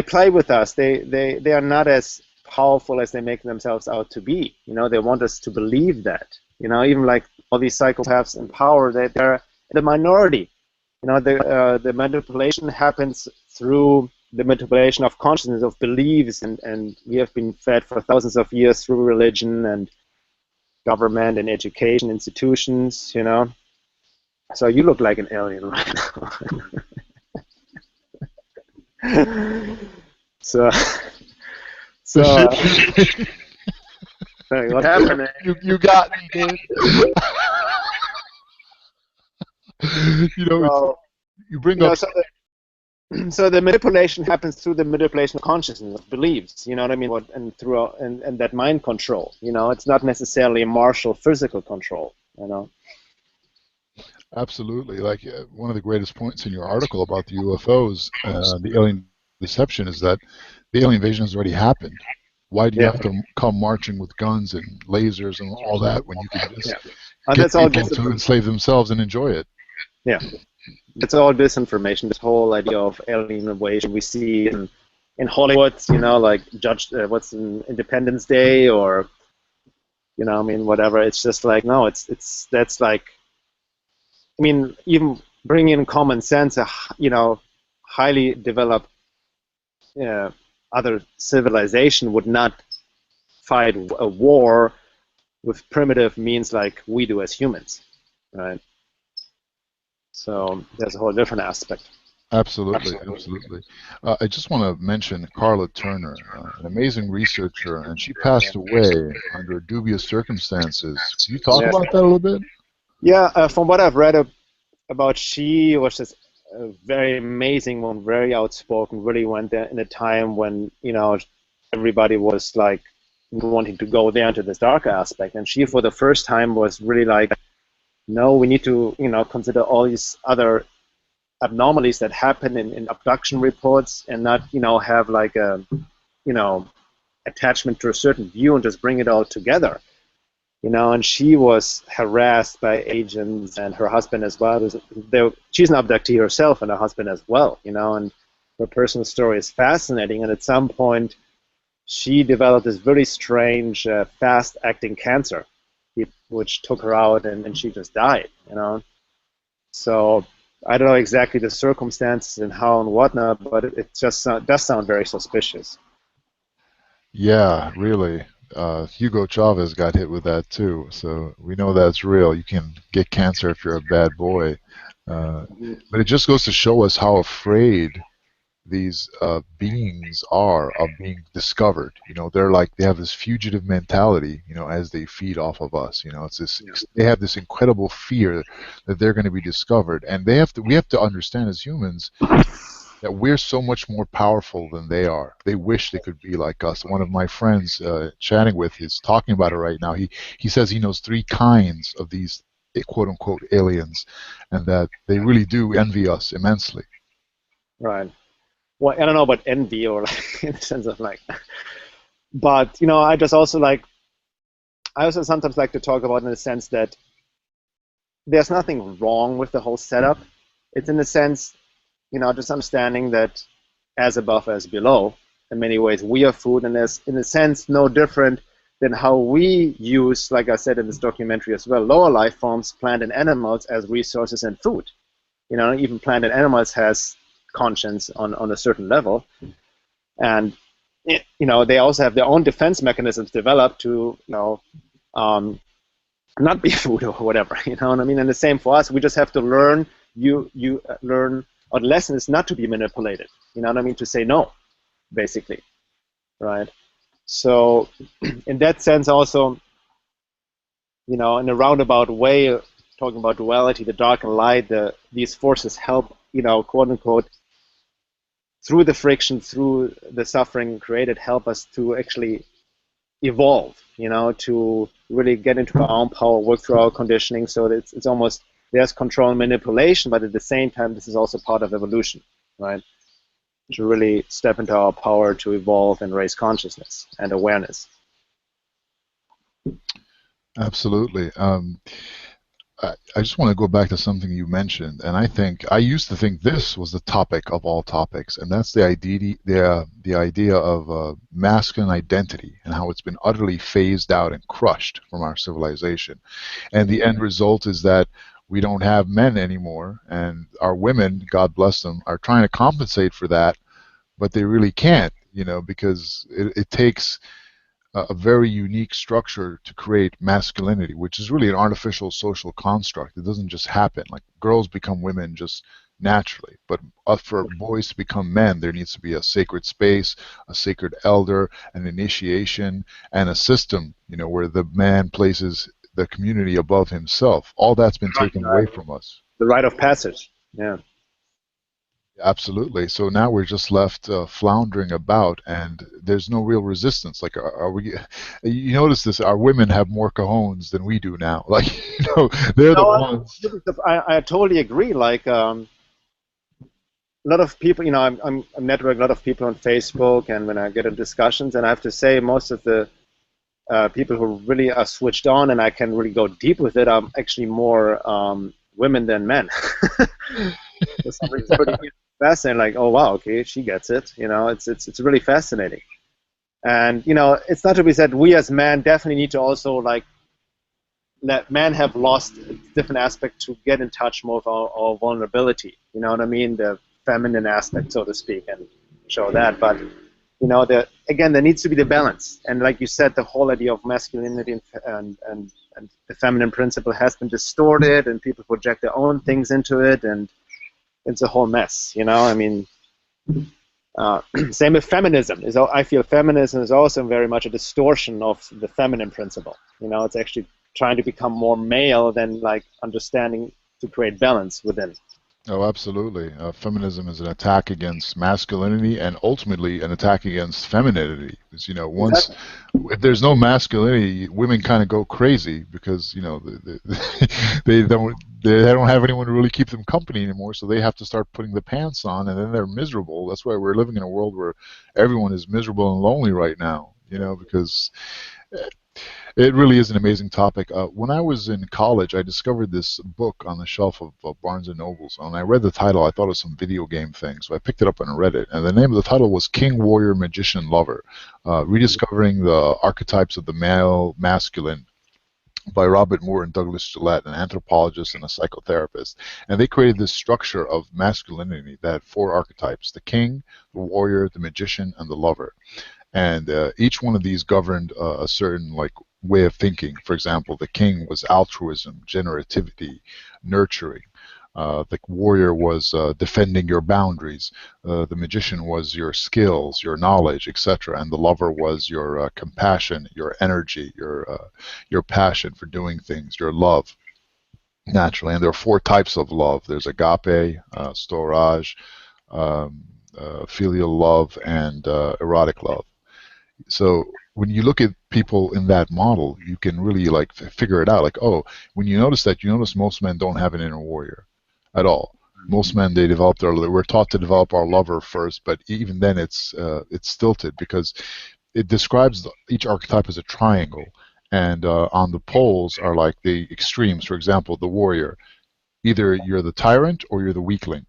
play with us. They are not as powerful as they make themselves out to be. They want us to believe that. Even like all these psychopaths in power, they're the minority. The manipulation happens through the manipulation of consciousness, of beliefs, and we have been fed for thousands of years through religion and government and education institutions, So you look like an alien right now. so what happened? You got me, dude. You bring up. So the manipulation happens through the manipulation of consciousness, of beliefs, you know what I mean, and through and that mind control. It's not necessarily martial physical control. Absolutely. Like one of the greatest points in your article about the UFOs, the alien deception, is that the alien invasion has already happened. Why do you have to come marching with guns and lasers and all that when you can just get people to enslave themselves and enjoy it? Yeah. It's all disinformation. This whole idea of alien invasion we see in Hollywood, like what's in Independence Day or, whatever. It's just like, no, that's like, even bringing in common sense, highly developed other civilization would not fight a war with primitive means like we do as humans, right? So there's a whole different aspect. Absolutely. I just want to mention Carla Turner, an amazing researcher, and she passed away under dubious circumstances. Can you talk about that a little bit? Yeah, from what I've read about, she was just a very amazing one, very outspoken, really went there in a time when, everybody was like wanting to go there into this dark aspect. And she, for the first time, was really like, no, we need to, consider all these other anomalies that happen in abduction reports and not, have like a, attachment to a certain view and just bring it all together. And she was harassed by agents and her husband as well. She's an abductee herself and her husband as well, and her personal story is fascinating. And at some point, she developed this very strange, fast-acting cancer, which took her out, and she just died, So I don't know exactly the circumstances and how and whatnot, but it just does sound very suspicious. Yeah, really. Hugo Chavez got hit with that too, so we know that's real. You can get cancer if you're a bad boy. But it just goes to show us how afraid these beings are of being discovered. They're like they have this fugitive mentality. As they feed off of us. It's this. Yeah. They have this incredible fear that they're going to be discovered, and they have to. We have to understand as humans that we're so much more powerful than they are. They wish they could be like us. One of my friends chatting with is talking about it right now. He says he knows three kinds of these quote unquote aliens, and that they really do envy us immensely. Right. Well, I don't know about envy or like in the sense of like, but I just also like, I also sometimes like to talk about in the sense that there's nothing wrong with the whole setup. It's in the sense, just understanding that as above, as below, in many ways, we are food, and there's, in a sense, no different than how we use, like I said in this documentary as well, lower life forms, plant and animals, as resources and food. Even plant and animals has conscience on a certain level, and they also have their own defense mechanisms developed to not be food or whatever. You know what I mean? And the same for us. We just have to learn. You learn. Or the lesson is not to be manipulated. You know what I mean? To say no, basically, right? So, in that sense, also, in a roundabout way, talking about duality, the dark and light, these forces help, quote unquote, through the friction, through the suffering created, help us to actually evolve. To really get into our own power, work through our conditioning. So it's almost there's control and manipulation, but at the same time, this is also part of evolution, right? To really step into our power to evolve and raise consciousness and awareness. Absolutely. I just want to go back to something you mentioned, and I used to think this was the topic of all topics, and that's the idea of masculine identity and how it's been utterly phased out and crushed from our civilization. And the end result is that we don't have men anymore, and our women, God bless them, are trying to compensate for that, but they really can't, because it takes a very unique structure to create masculinity, which is really an artificial social construct. It doesn't just happen. Like girls become women just naturally, but for boys to become men, there needs to be a sacred space, a sacred elder, an initiation, and a system, where the man places the community above himself. All that's been taken away from us. The rite of passage. Yeah. Absolutely. So now we're just left floundering about, and there's no real resistance. Like, are we? You notice this? Our women have more cojones than we do now. Like, they're the ones. I totally agree. Like, a lot of people, I'm networking a lot of people on Facebook, and when I get in discussions, and I have to say, most of the people who really are switched on, and I can really go deep with it, are actually more women than men. For some reason, pretty fascinating. Like, oh wow, okay, she gets it. It's really fascinating. And it's not to be said we as men definitely need to also like let men have lost a different aspect to get in touch more with our vulnerability. You know what I mean? The feminine aspect, so to speak, and show that. But again, there needs to be the balance. And like you said, the whole idea of masculinity and the feminine principle has been distorted, and people project their own things into it, and it's a whole mess. I mean, same with feminism. I feel feminism is also very much a distortion of the feminine principle. It's actually trying to become more male than like understanding to create balance within. Oh, absolutely. Feminism is an attack against masculinity and ultimately an attack against femininity. Because, once if there's no masculinity, women kind of go crazy because they don't have anyone to really keep them company anymore. So they have to start putting the pants on, and then they're miserable. That's why we're living in a world where everyone is miserable and lonely right now. Because it really is an amazing topic. When I was in college, I discovered this book on the shelf of Barnes and Nobles. And I read the title. I thought it was some video game thing, so I picked it up and read it. And the name of the title was King, Warrior, Magician, Lover, Rediscovering the Archetypes of the Male Masculine by Robert Moore and Douglas Gillette, an anthropologist and a psychotherapist. And they created this structure of masculinity that had 4 archetypes: the king, the warrior, the magician, and the lover. And each one of these governed a certain way of thinking. For example, the king was altruism, generativity, nurturing. The warrior was defending your boundaries. The magician was your skills, your knowledge, etc. And the lover was your compassion, your energy, your passion for doing things, your love, naturally. And there are four types of love. There's agape, storge, um, filial love, and erotic love. So when you look at people in that model, you can really like figure it out. Like, oh, when you notice that, you notice most men don't have an inner warrior at all. Most men, they develop their. We're taught to develop our lover first, but even then, it's stilted because it describes each archetype as a triangle, and on the poles are like the extremes. For example, the warrior. Either you're the tyrant or you're the weakling.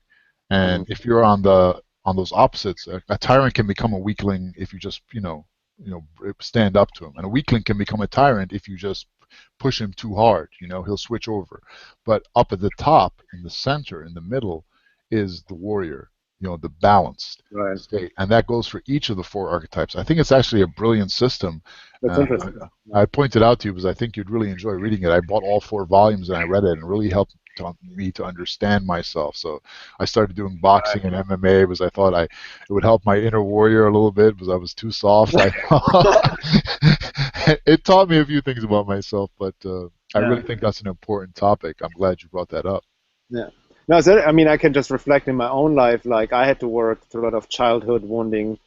And if you're on those opposites, a tyrant can become a weakling if you just stand up to him, and a weakling can become a tyrant if you just push him too hard. He'll switch over. But up at the top, in the center, in the middle, is the warrior. The balanced Right. state, and that goes for each of the four archetypes. I think it's actually a brilliant system. That's interesting. I pointed out to you because I think you'd really enjoy reading it. I bought all four volumes and I read it, and it really helped me to understand myself. So I started doing boxing and MMA because I thought it would help my inner warrior a little bit because I was too soft. It taught me a few things about myself, but I really think that's an important topic. I'm glad you brought that up. Yeah. No, so, I mean, I can just reflect in my own life. Like, I had to work through a lot of childhood wounding,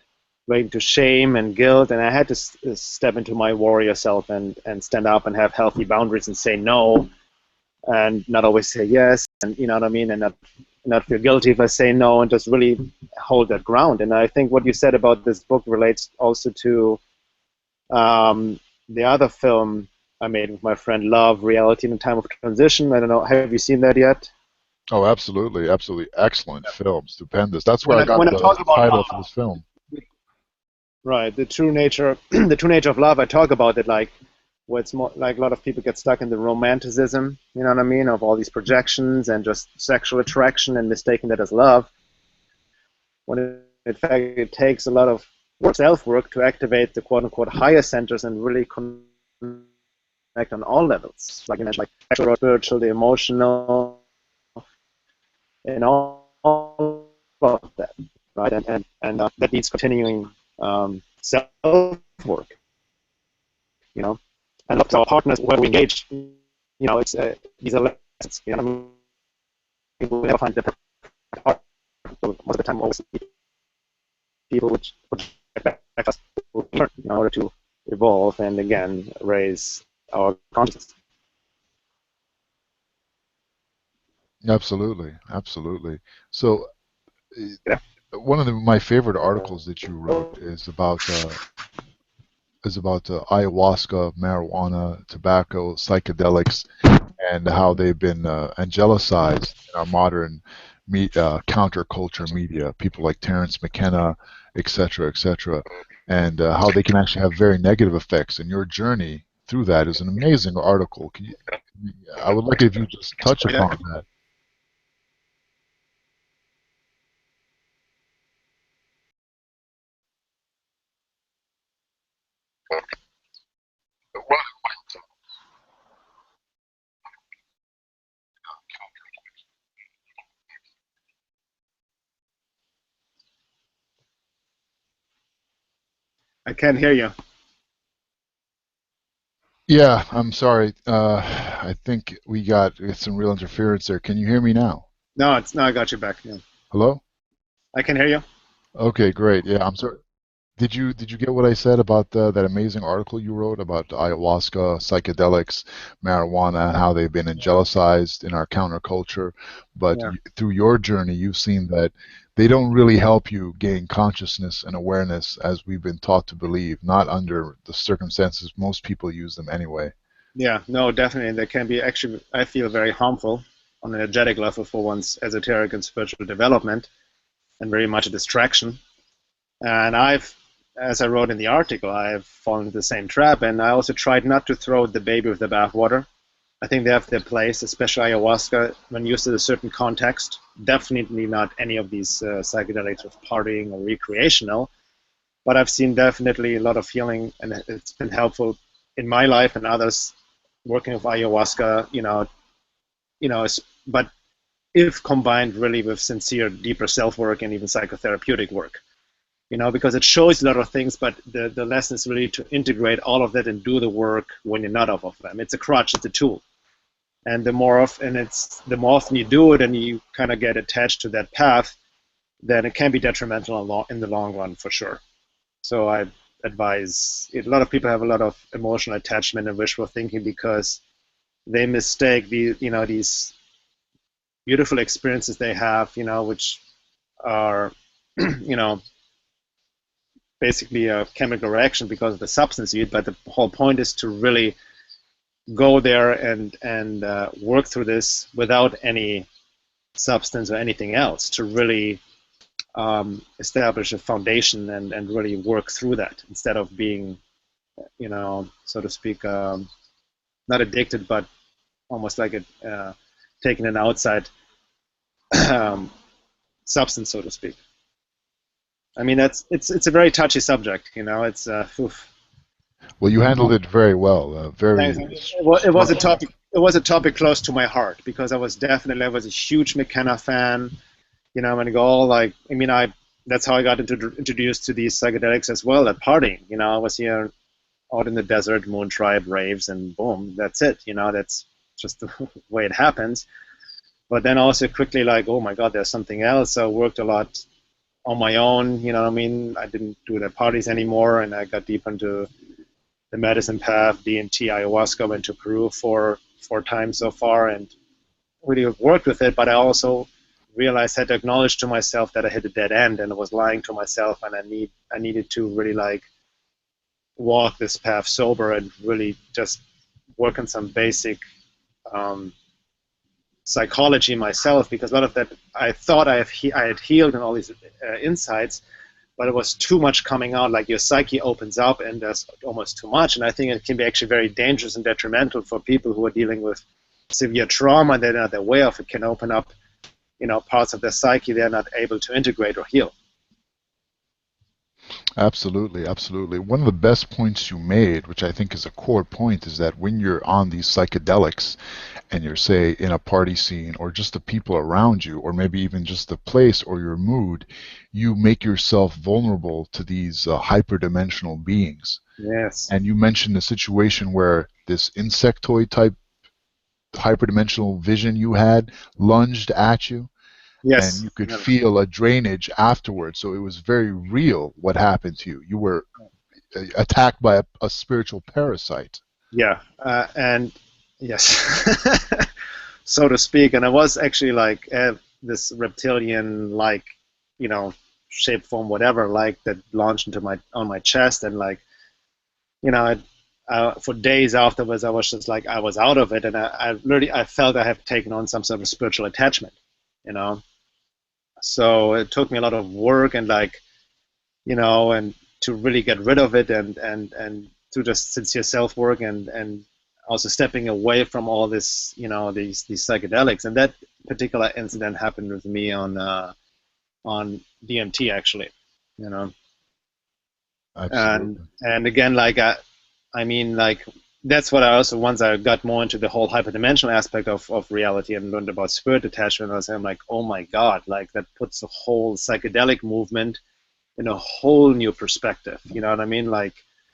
relating to shame and guilt, and I had to step into my warrior self and stand up and have healthy boundaries and say no, and not always say yes, and you know what I mean, and not feel guilty if I say no, and just really hold that ground. And I think what you said about this book relates also to the other film I made with my friend, Love, Reality in a Time of Transition. I don't know, have you seen that yet? Oh, absolutely, absolutely. Excellent film. Stupendous. That's where When I got when I the talk about title love, for this film. right, the true nature, the true nature of love, I talk about it like where it's more like a lot of people get stuck in the romanticism, you know what I mean, of all these projections and just sexual attraction and mistaking that as love. When in fact it takes a lot of self-work to activate the quote-unquote higher centers and really connect on all levels, like you mentioned, like sexual, spiritual, the emotional, and all of that, right? And that needs continuing self-work, you know. And up to our partners where we engage, it's these are lessons, you know. People never find the perfect partner. So most of the time, always people which get back us in order to evolve and again raise our consciousness. Absolutely, absolutely. So, Yeah. one of my favorite articles that you wrote is about ayahuasca, marijuana, tobacco, psychedelics, and how they've been angelicized in our modern counterculture media. People like Terence McKenna, et cetera, and how they can actually have very negative effects. And your journey through that is an amazing article. I would like if you just touch upon that. I can't hear you. Yeah, I'm sorry. I think we got some real interference there. Can you hear me now? No, I got you back. Yeah. Hello? I can hear you. Okay, great. Yeah, I'm sorry. Did you get what I said about that amazing article you wrote about ayahuasca, psychedelics, marijuana, and how they've been angelicized in our counterculture? But Yeah. through your journey, you've seen that they don't really help you gain consciousness and awareness as we've been taught to believe, not under the circumstances most people use them anyway. Yeah, no, definitely. They can be actually, I feel, very harmful on an energetic level for one's esoteric and spiritual development, and very much a distraction. And as I wrote in the article, I've fallen into the same trap, and I also tried not to throw the baby with the bathwater. I think they have their place, especially ayahuasca, when used in a certain context. Definitely not any of these psychedelics of partying or recreational, but I've seen definitely a lot of healing, and it's been helpful in my life and others working with ayahuasca, but if combined really with sincere, deeper self-work and even psychotherapeutic work. Because it shows a lot of things, but the lesson is really to integrate all of that and do the work when you're not off of them. It's a crutch, it's a tool. And the more often you do it and you kind of get attached to that path, then it can be detrimental in the long run for sure. So I advise, a lot of people have a lot of emotional attachment and wishful thinking because they mistake these beautiful experiences they have, which are, basically a chemical reaction because of the substance you eat. But the whole point is to really go there and work through this without any substance or anything else, to really establish a foundation and really work through that instead of being, so to speak, not addicted, but almost like taking an outside substance, so to speak. I mean, it's a very touchy subject, It's oof. Well, you handled it very well. Very. It was a topic. It was a topic close to my heart because I was a huge McKenna fan. And I go that's how I got introduced to these psychedelics as well at partying. I was here out in the desert, moon tribe raves, and boom, that's it. That's just the way it happens. But then also quickly oh my God, there's something else. So I worked a lot on my own. I didn't do the parties anymore, and I got deep into the medicine path, DMT, ayahuasca. Went to Peru four times so far, and really worked with it. But I also realized, had to acknowledge to myself that I hit a dead end, and I was lying to myself, and I needed to really walk this path sober and really just work on some basic psychology myself, because a lot of that I thought I had healed and all these insights, but it was too much coming out. Like your psyche opens up and there's almost too much, and I think it can be actually very dangerous and detrimental for people who are dealing with severe trauma. They're not aware of it. Can open up parts of their psyche they're not able to integrate or heal. Absolutely, absolutely. One of the best points you made, which I think is a core point, is that when you're on these psychedelics and you're, say, in a party scene or just the people around you, or maybe even just the place or your mood, you make yourself vulnerable to these hyperdimensional beings. Yes. And you mentioned a situation where this insectoid type hyperdimensional vision you had lunged at you. Yes. And you could feel a drainage afterwards. So it was very real what happened to you. You were attacked by a spiritual parasite. Yeah, and yes, so to speak. And I was actually this reptilian shape form, whatever, that launched into on my chest, and for days afterwards, I was just I was out of it, and I felt I have taken on some sort of spiritual attachment, So it took me a lot of work and and to really get rid of it, and through just sincere self-work and also stepping away from all this, these psychedelics. And that particular incident happened with me on DMT actually, Absolutely. And again, that's what I also, once I got more into the whole hyperdimensional aspect of reality and learned about spirit attachment, I'm like, oh my God, that puts the whole psychedelic movement in a whole new perspective. You know what I mean?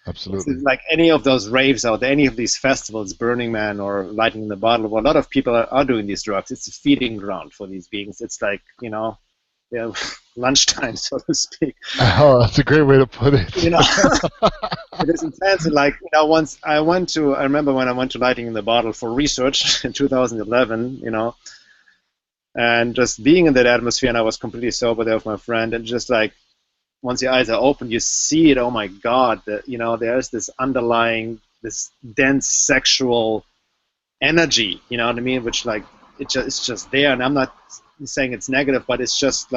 Absolutely. Like any of those raves out there, any of these festivals, Burning Man or Lighting in the Bottle, well, a lot of people are doing these drugs. It's a feeding ground for these beings. It's lunchtime, so to speak. Oh, that's a great way to put it. It is intense. And once I remember when I went to Lighting in the Bottle for research in 2011, and just being in that atmosphere, and I was completely sober there with my friend, and just once your eyes are open, you see it. Oh my God, there's this underlying, this dense sexual energy. You know what I mean? Which it's just there, and I'm not saying it's negative, but it's just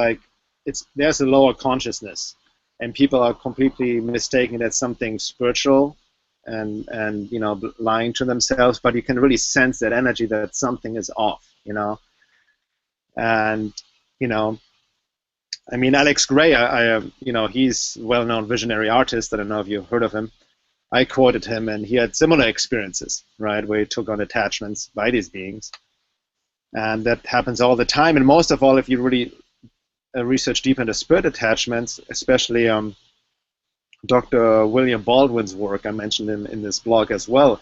there's a lower consciousness, and people are completely mistaking that something spiritual, and lying to themselves. But you can really sense that energy, that something is off. And I mean, Alex Gray, he's a well-known visionary artist. I don't know if you've heard of him. I quoted him, and he had similar experiences, right, where he took on attachments by these beings. And that happens all the time. And most of all, if you really research deep into spirit attachments, especially Dr. William Baldwin's work I mentioned in this blog as well,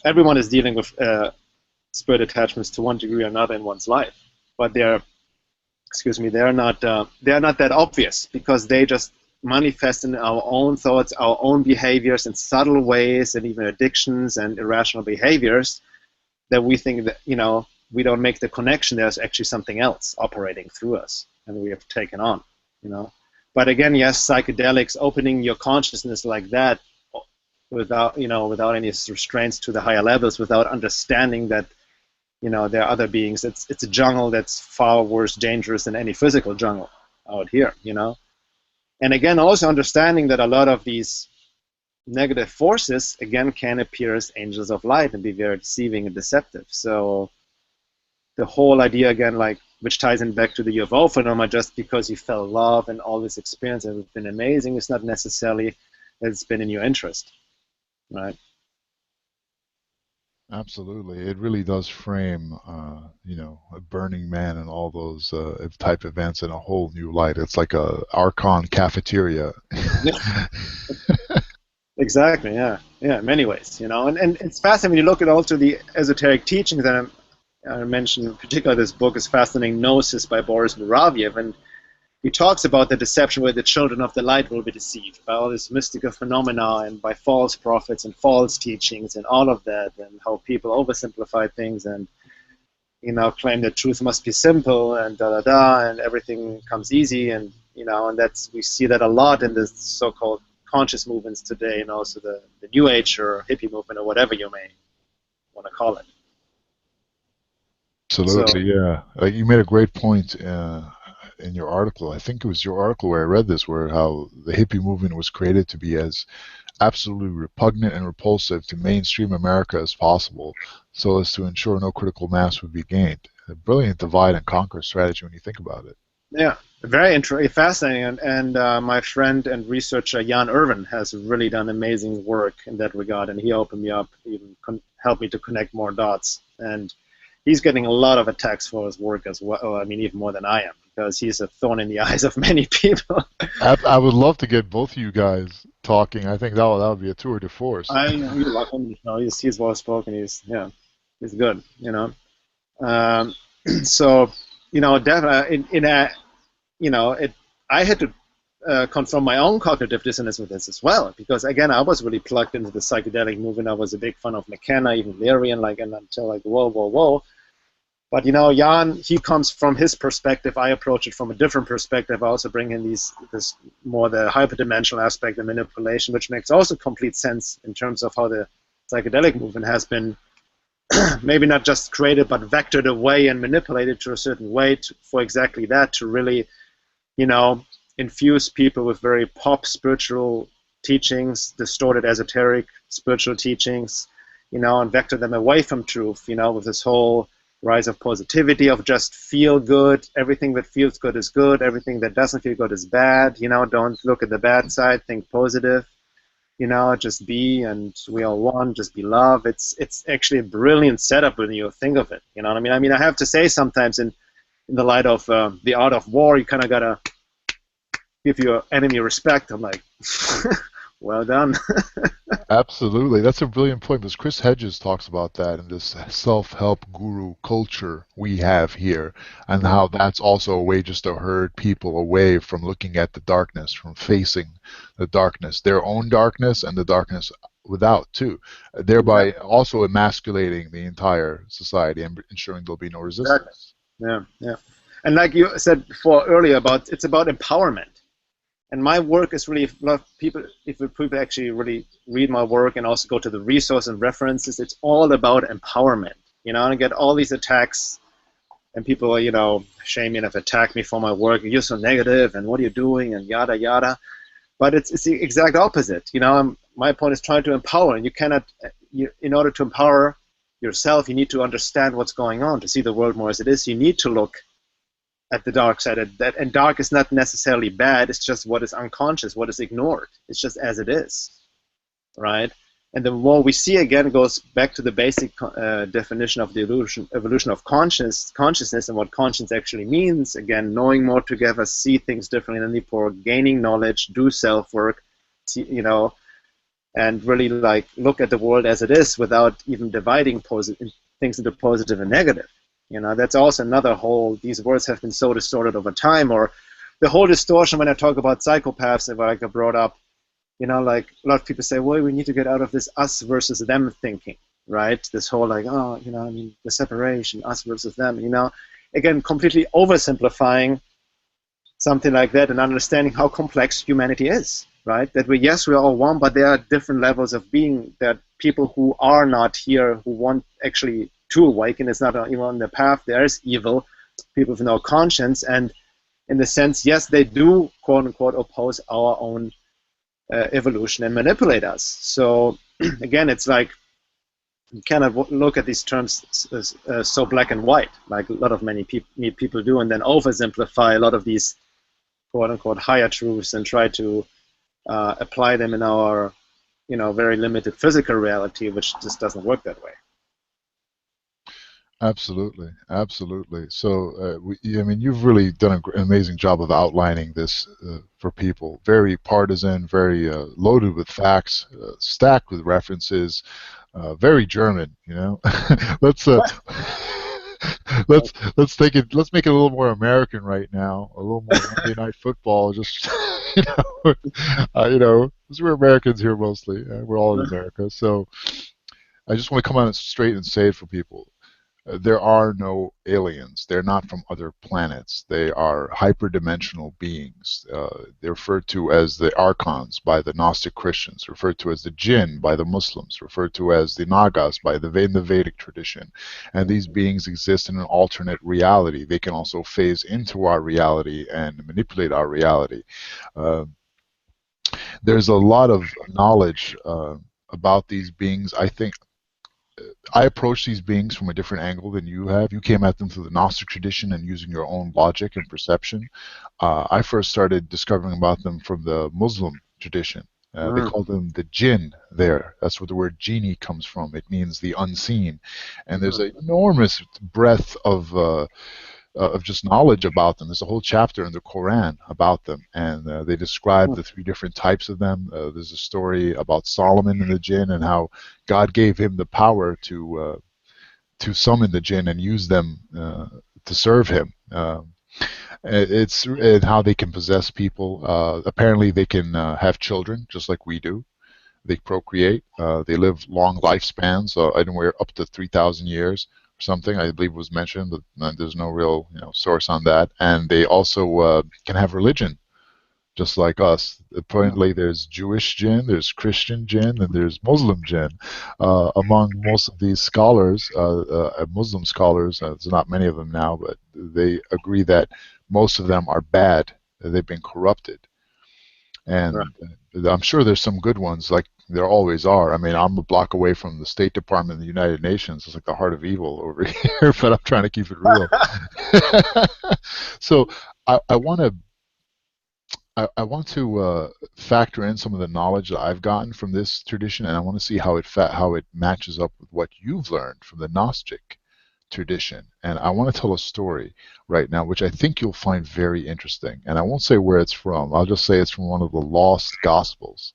everyone is dealing with spirit attachments to one degree or another in one's life, but they're not that obvious because they just manifest in our own thoughts, our own behaviors in subtle ways, and even addictions and irrational behaviors that we think that we don't make the connection. There's actually something else operating through us, and we have taken on. But again, yes, psychedelics, opening your consciousness like that, without any restraints to the higher levels, without understanding that there are other beings. It's a jungle that's far worse dangerous than any physical jungle out here. And again, also understanding that a lot of these negative forces again can appear as angels of light and be very deceiving and deceptive. So the whole idea again, which ties in back to the UFO phenomenon, just because you felt love and all this experience has been amazing, it's not necessarily that it's been in your interest, right? Absolutely. It really does frame, a Burning Man and all those type events in a whole new light. It's like a Archon cafeteria. Yeah. Exactly, yeah, in many ways, and it's fascinating when you look at also the esoteric teachings that I mentioned. In particular, this book is fascinating, Gnosis by Boris Muraviev, and he talks about the deception where the children of the light will be deceived by all this mystical phenomena and by false prophets and false teachings and all of that, and how people oversimplify things and claim that truth must be simple and and everything comes easy, and and we see that a lot in the so-called conscious movements today, and also the New Age or hippie movement or whatever you may want to call it. Absolutely, yeah. You made a great point in your article. I think it was your article where I read this, where how the hippie movement was created to be as absolutely repugnant and repulsive to mainstream America as possible, so as to ensure no critical mass would be gained. A brilliant divide and conquer strategy when you think about it. Yeah, very fascinating. And my friend and researcher Jan Irvin has really done amazing work in that regard, and he opened me up, even helped me to connect more dots. And he's getting a lot of attacks for his work as well. I mean, even more than I am, because he's a thorn in the eyes of many people. I would love to get both of you guys talking. I think that would be a tour de force. I love him. He's well spoken. He's good. So definitely I had to confront my own cognitive dissonance with this as well, because again, I was really plugged into the psychedelic movement. I was a big fan of McKenna, even Larian, and until whoa. But Jan, he comes from his perspective. I approach it from a different perspective. I also bring in this more the hyperdimensional aspect of manipulation, which makes also complete sense in terms of how the psychedelic movement has been maybe not just created, but vectored away and manipulated to a certain way for exactly that, to really, infuse people with very pop spiritual teachings, distorted esoteric spiritual teachings, and vector them away from truth, with this whole rise of positivity, of just feel good. Everything that feels good is good. Everything that doesn't feel good is bad. Don't look at the bad side. Think positive. Just be, and we all one. Just be love. It's actually a brilliant setup when you think of it. You know what I mean? I mean, I have to say sometimes in the light of the art of war, you kind of gotta give your enemy respect. I'm like, well done. Absolutely. That's a brilliant point, because Chris Hedges talks about that in this self-help guru culture we have here, and how that's also a way just to herd people away from looking at the darkness, from facing the darkness, their own darkness and the darkness without too, thereby also emasculating the entire society and ensuring there'll be no resistance. Exactly. Yeah. And like you said before earlier, it's about empowerment. And my work is really, if people actually really read my work and also go to the resource and references, it's all about empowerment. And get all these attacks, and people, shame me and have attacked me for my work. You're so negative, and what are you doing, and yada yada. But it's the exact opposite. My point is trying to empower, and you cannot. In order to empower yourself, you need to understand what's going on, to see the world more as it is. You need to look at the dark side of that, and dark is not necessarily bad. It's just what is unconscious, what is ignored. It's just as it is, right? And the more we see, again, goes back to the basic definition of the evolution of consciousness and what conscience actually means. Again, knowing more together, see things differently than before, gaining knowledge, do self-work, and really like look at the world as it is without even dividing things into positive and negative. That's also another whole, these words have been so distorted over time, or the whole distortion when I talk about psychopaths, like I brought up, like a lot of people say, well, we need to get out of this us versus them thinking, right? This whole like, the separation, us versus them, again, completely oversimplifying something like that and understanding how complex humanity is, right? That we're all one, but there are different levels of being, that people who are not here, who want actually to awaken, it's not even on the path, there is evil, people with no conscience, and in the sense, yes, they do, quote unquote, oppose our own evolution and manipulate us. So again, it's like you cannot look at these terms so black and white, like a lot of many people do, and then oversimplify a lot of these quote unquote higher truths and try to apply them in our very limited physical reality, which just doesn't work that way. Absolutely, absolutely. So, I mean, you've really done an amazing job of outlining this for people. Very partisan, very loaded with facts, stacked with references, very German. Let's let's take it. Let's make it a little more American right now. A little more Monday Night Football. Just because we're Americans here mostly. We're all in America, so I just want to come out straight and say it for people. There are no aliens. They're not from other planets. They are hyperdimensional beings. They're referred to as the archons by the Gnostic Christians, referred to as the jinn by the Muslims, referred to as the nagas in the Vedic tradition. And these beings exist in an alternate reality. They can also phase into our reality and manipulate our reality. There's a lot of knowledge about these beings. I think I approach these beings from a different angle than you have. You came at them through the Gnostic tradition and using your own logic and perception. I first started discovering about them from the Muslim tradition. They call them the jinn there. That's where the word genie comes from. It means the unseen. And there's an enormous breadth of just knowledge about them. There's a whole chapter in the Quran about them, and they describe the three different types of them. There's a story about Solomon and the jinn and how God gave him the power to summon the jinn and use them to serve him. It's and how they can possess people. Apparently, they can have children just like we do. They procreate. They live long lifespans, anywhere up to 3,000 years. Something I believe was mentioned, but there's no real source on that. And they also can have religion, just like us. Apparently, there's Jewish jinn, there's Christian jinn, and there's Muslim jinn. Among most of these scholars, Muslim scholars, there's not many of them now, but they agree that most of them are bad. They've been corrupted. And I'm sure there's some good ones, like there always are. I mean, I'm a block away from the State Department of the United Nations. It's like the heart of evil over here, but I'm trying to keep it real. So I want to factor in some of the knowledge that I've gotten from this tradition, and I want to see how it matches up with what you've learned from the Gnostic tradition. And I want to tell a story right now, which I think you'll find very interesting. And I won't say where it's from. I'll just say it's from one of the lost Gospels.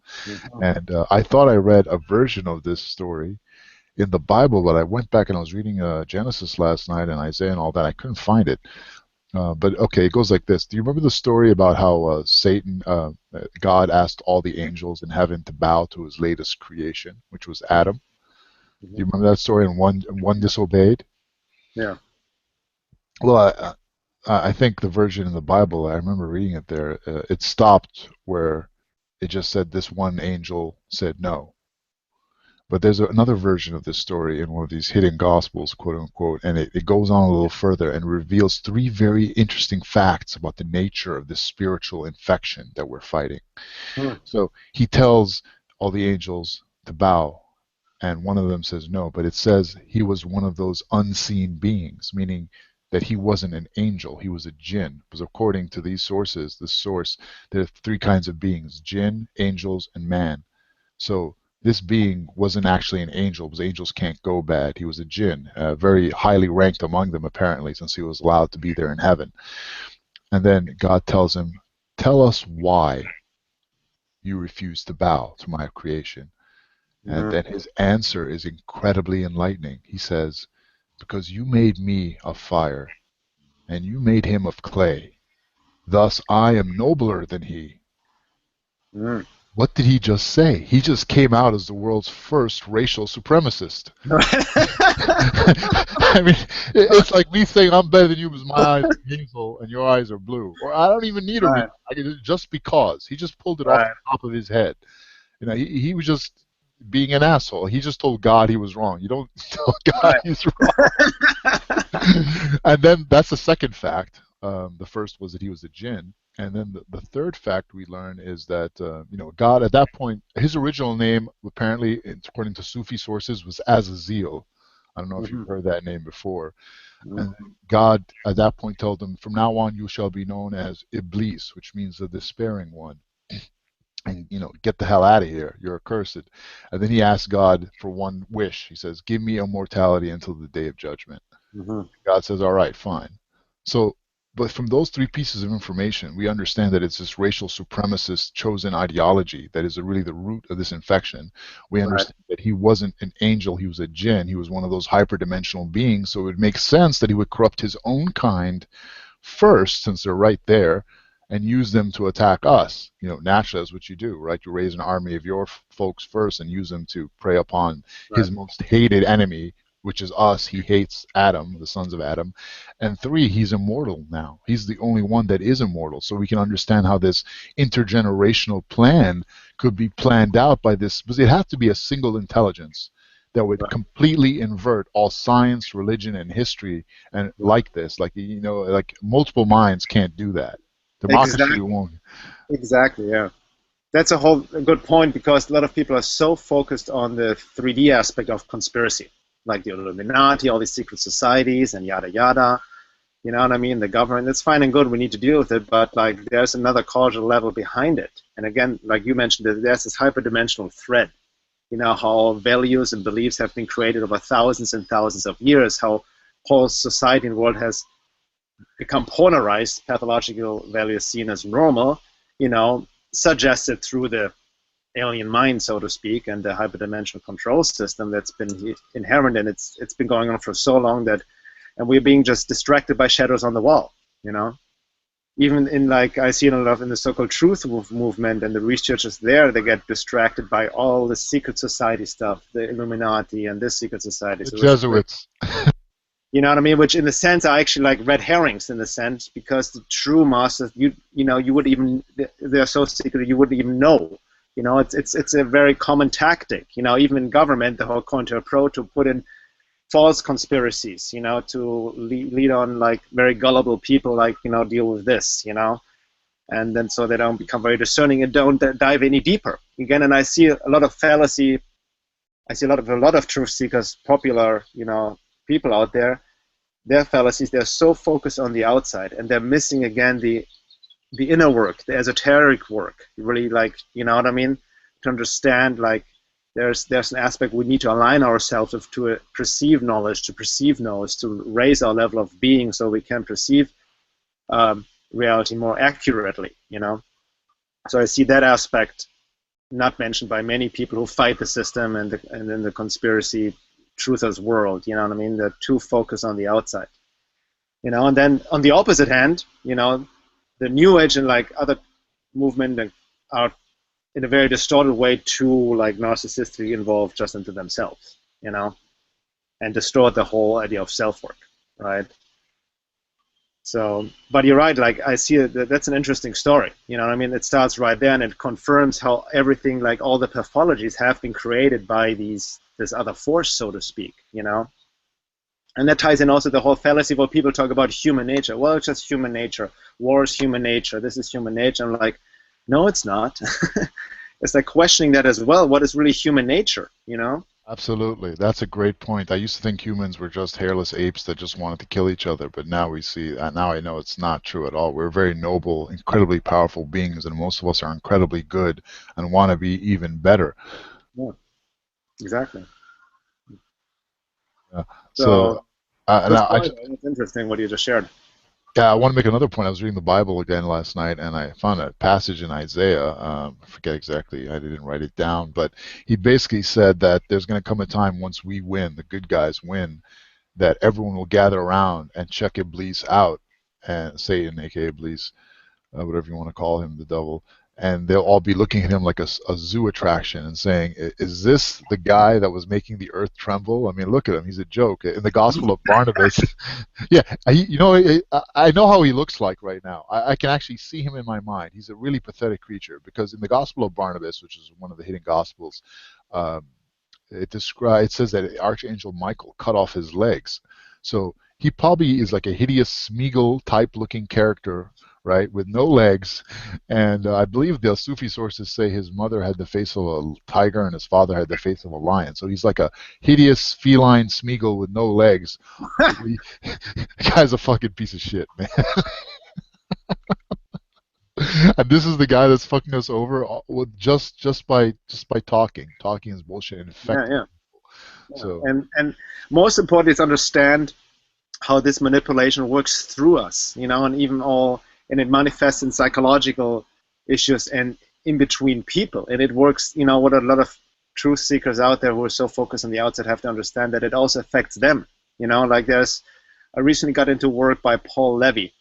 And I thought I read a version of this story in the Bible, but I went back and I was reading Genesis last night and Isaiah and all that. I couldn't find it. But okay, it goes like this. Do you remember the story about how God asked all the angels in heaven to bow to his latest creation, which was Adam? Do you remember that story? And one disobeyed? Yeah. Well, I think the version in the Bible, I remember reading it there, it stopped where it just said this one angel said no. But there's another version of this story in one of these hidden gospels, quote unquote, and it goes on a little further and reveals three very interesting facts about the nature of this spiritual infection that we're fighting. So he tells all the angels to bow, and one of them says no, but it says he was one of those unseen beings, meaning that he wasn't an angel, he was a jinn. Because according to these sources, there are three kinds of beings: jinn, angels, and man. So this being wasn't actually an angel, because angels can't go bad. He was a jinn, very highly ranked among them, apparently, since he was allowed to be there in heaven. And then God tells him, tell us why you refuse to bow to my creation. And Hmm. then his answer is incredibly enlightening. He says, because you made me of fire, and you made him of clay. Thus I am nobler than he. Hmm. What did he just say? He just came out as the world's first racial supremacist. I mean, it's like me saying I'm better than you because my eyes are hazel and your eyes are blue. Or I don't even need a reason. Right, I can just because. He just pulled it off the right, top of his head. He was just being an asshole. He just told God he was wrong. You don't tell God right. he's wrong. And then that's the second fact. The first was that he was a jinn. And then the third fact we learn is that God at that point, his original name apparently, according to Sufi sources, was Azazel. I don't know if you've Hmm. heard that name before. And God at that point told him, from now on you shall be known as Iblis, which means the despairing one. And get the hell out of here, you're accursed. And then he asked God for one wish. He says, give me immortality until the day of judgment. Hmm. God says, all right, fine. So, but from those three pieces of information, we understand that it's this racial supremacist chosen ideology that is really the root of this infection. We Right. understand that he wasn't an angel, he was a jinn. He was one of those hyperdimensional beings. So it would make sense that he would corrupt his own kind first, since they're right there, and use them to attack us. Naturally, that's what you do, right? You raise an army of your folks first and use them to prey upon Right. his most hated enemy, which is us. He hates Adam, the sons of Adam. And three, he's immortal now. He's the only one that is immortal. So we can understand how this intergenerational plan could be planned out by this, because it had to be a single intelligence that would Right. completely invert all science, religion, and history, and Right. like this, like multiple minds can't do that. Democracy Exactly. won't. Exactly. Yeah. That's a good point because a lot of people are so focused on the 3D aspect of conspiracy, like the Illuminati, all these secret societies, and yada yada. You know what I mean? The government. It's fine and good. We need to deal with it, but like there's another causal level behind it. And again, like you mentioned, there's this hyperdimensional thread. You know how values and beliefs have been created over thousands and thousands of years. How whole society and world has become polarized, pathological values seen as normal, suggested through the alien mind, so to speak, and the hyperdimensional control system that's been inherent, and it's been going on for so long that, and we're being just distracted by shadows on the wall, you know. Even in like I see it a lot in the so-called truth movement, and the researchers there, they get distracted by all the secret society stuff, the Illuminati and this secret society. The So this is great. Jesuits. You know what I mean? Which, in a sense, are actually like red herrings, in a sense, because the true masters, you would even they're so secret you wouldn't even know. It's a very common tactic. Even in government, the whole COINTELPRO to put in false conspiracies. To lead on like very gullible people, like deal with this. And then so they don't become very discerning and don't dive any deeper. Again, and I see a lot of fallacy. I see a lot of truth seekers, popular, people out there, their fallacies, they're so focused on the outside and they're missing again the inner work, the esoteric work. Really, like, you know what I mean? To understand, like, there's an aspect we need to align ourselves with, to perceive knowledge, to raise our level of being so we can perceive reality more accurately. So I see that aspect not mentioned by many people who fight the system and in the conspiracy truthers world. You know what I mean? They're too focused on the outside. And then on the opposite hand, the New Age and like other movement are in a very distorted way too like narcissistically involved just into themselves, and distort the whole idea of self-work, right? So, but you're right. Like I see that's an interesting story. You know what I mean? It starts right there, and it confirms how everything, like all the pathologies, have been created by this other force, so to speak. And that ties in also the whole fallacy where people talk about human nature. Well, it's just human nature. War is human nature. This is human nature. I'm like, no, it's not. It's like questioning that as well. What is really human nature? Absolutely. That's a great point. I used to think humans were just hairless apes that just wanted to kill each other, but now we see, now I know it's not true at all. We're very noble, incredibly powerful beings, and most of us are incredibly good and want to be even better. Yeah. Exactly. Yeah. So, So and good story. It's interesting what you just shared. yeah, I want to make another point. I was reading the Bible again last night, and I found a passage in Isaiah. I forget exactly. I didn't write it down, but he basically said that there's going to come a time once we win, the good guys win, that everyone will gather around and check Iblis out, and Satan, aka Iblis, whatever you want to call him, the devil, and they'll all be looking at him like a zoo attraction and saying, "Is this the guy that was making the earth tremble? I mean, look at him; he's a joke." In the Gospel of Barnabas, yeah, I know how he looks like right now. I can actually see him in my mind. He's a really pathetic creature because in the Gospel of Barnabas, which is one of the hidden Gospels, um, it says that Archangel Michael cut off his legs. So he probably is like a hideous Smeagol type looking character, right, with no legs. And I believe the Sufi sources say his mother had the face of a tiger and his father had the face of a lion. So he's like a hideous feline Smeagol with no legs. The guy's a fucking piece of shit, man. And this is the guy that's fucking us over with just by talking is bullshit and Yeah, infecting. yeah, yeah. So And most importantly is understand how this manipulation works through us, and even all, and it manifests in psychological issues and in between people. And it works, what a lot of truth seekers out there who are so focused on the outside have to understand that it also affects them. Like I recently got into work by Paul Levy.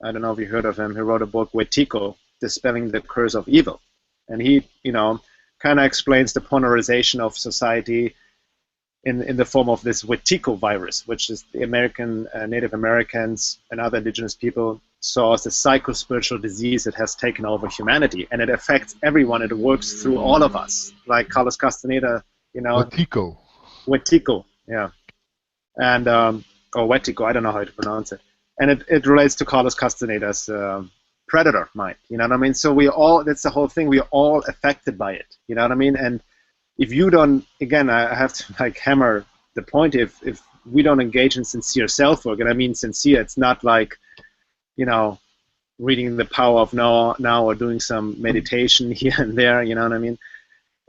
I don't know if you heard of him. He wrote a book, Wetiko, Dispelling the Curse of Evil. And he, kind of explains the polarization of society in the form of this Wetiko virus, which is the Native Americans and other indigenous people saw as a psycho-spiritual disease that has taken over humanity. And it affects everyone. It works through all of us. Like Carlos Castaneda, Latico. Wetiko, yeah. And, or Wetiko, I don't know how to pronounce it. And it relates to Carlos Castaneda's predator mind, you know what I mean? So that's the whole thing, we're all affected by it, you know what I mean? And if you don't, again, I have to hammer the point, if we don't engage in sincere self-work, and I mean sincere, it's not like, reading The Power of Now or doing some meditation here and there, you know what I mean?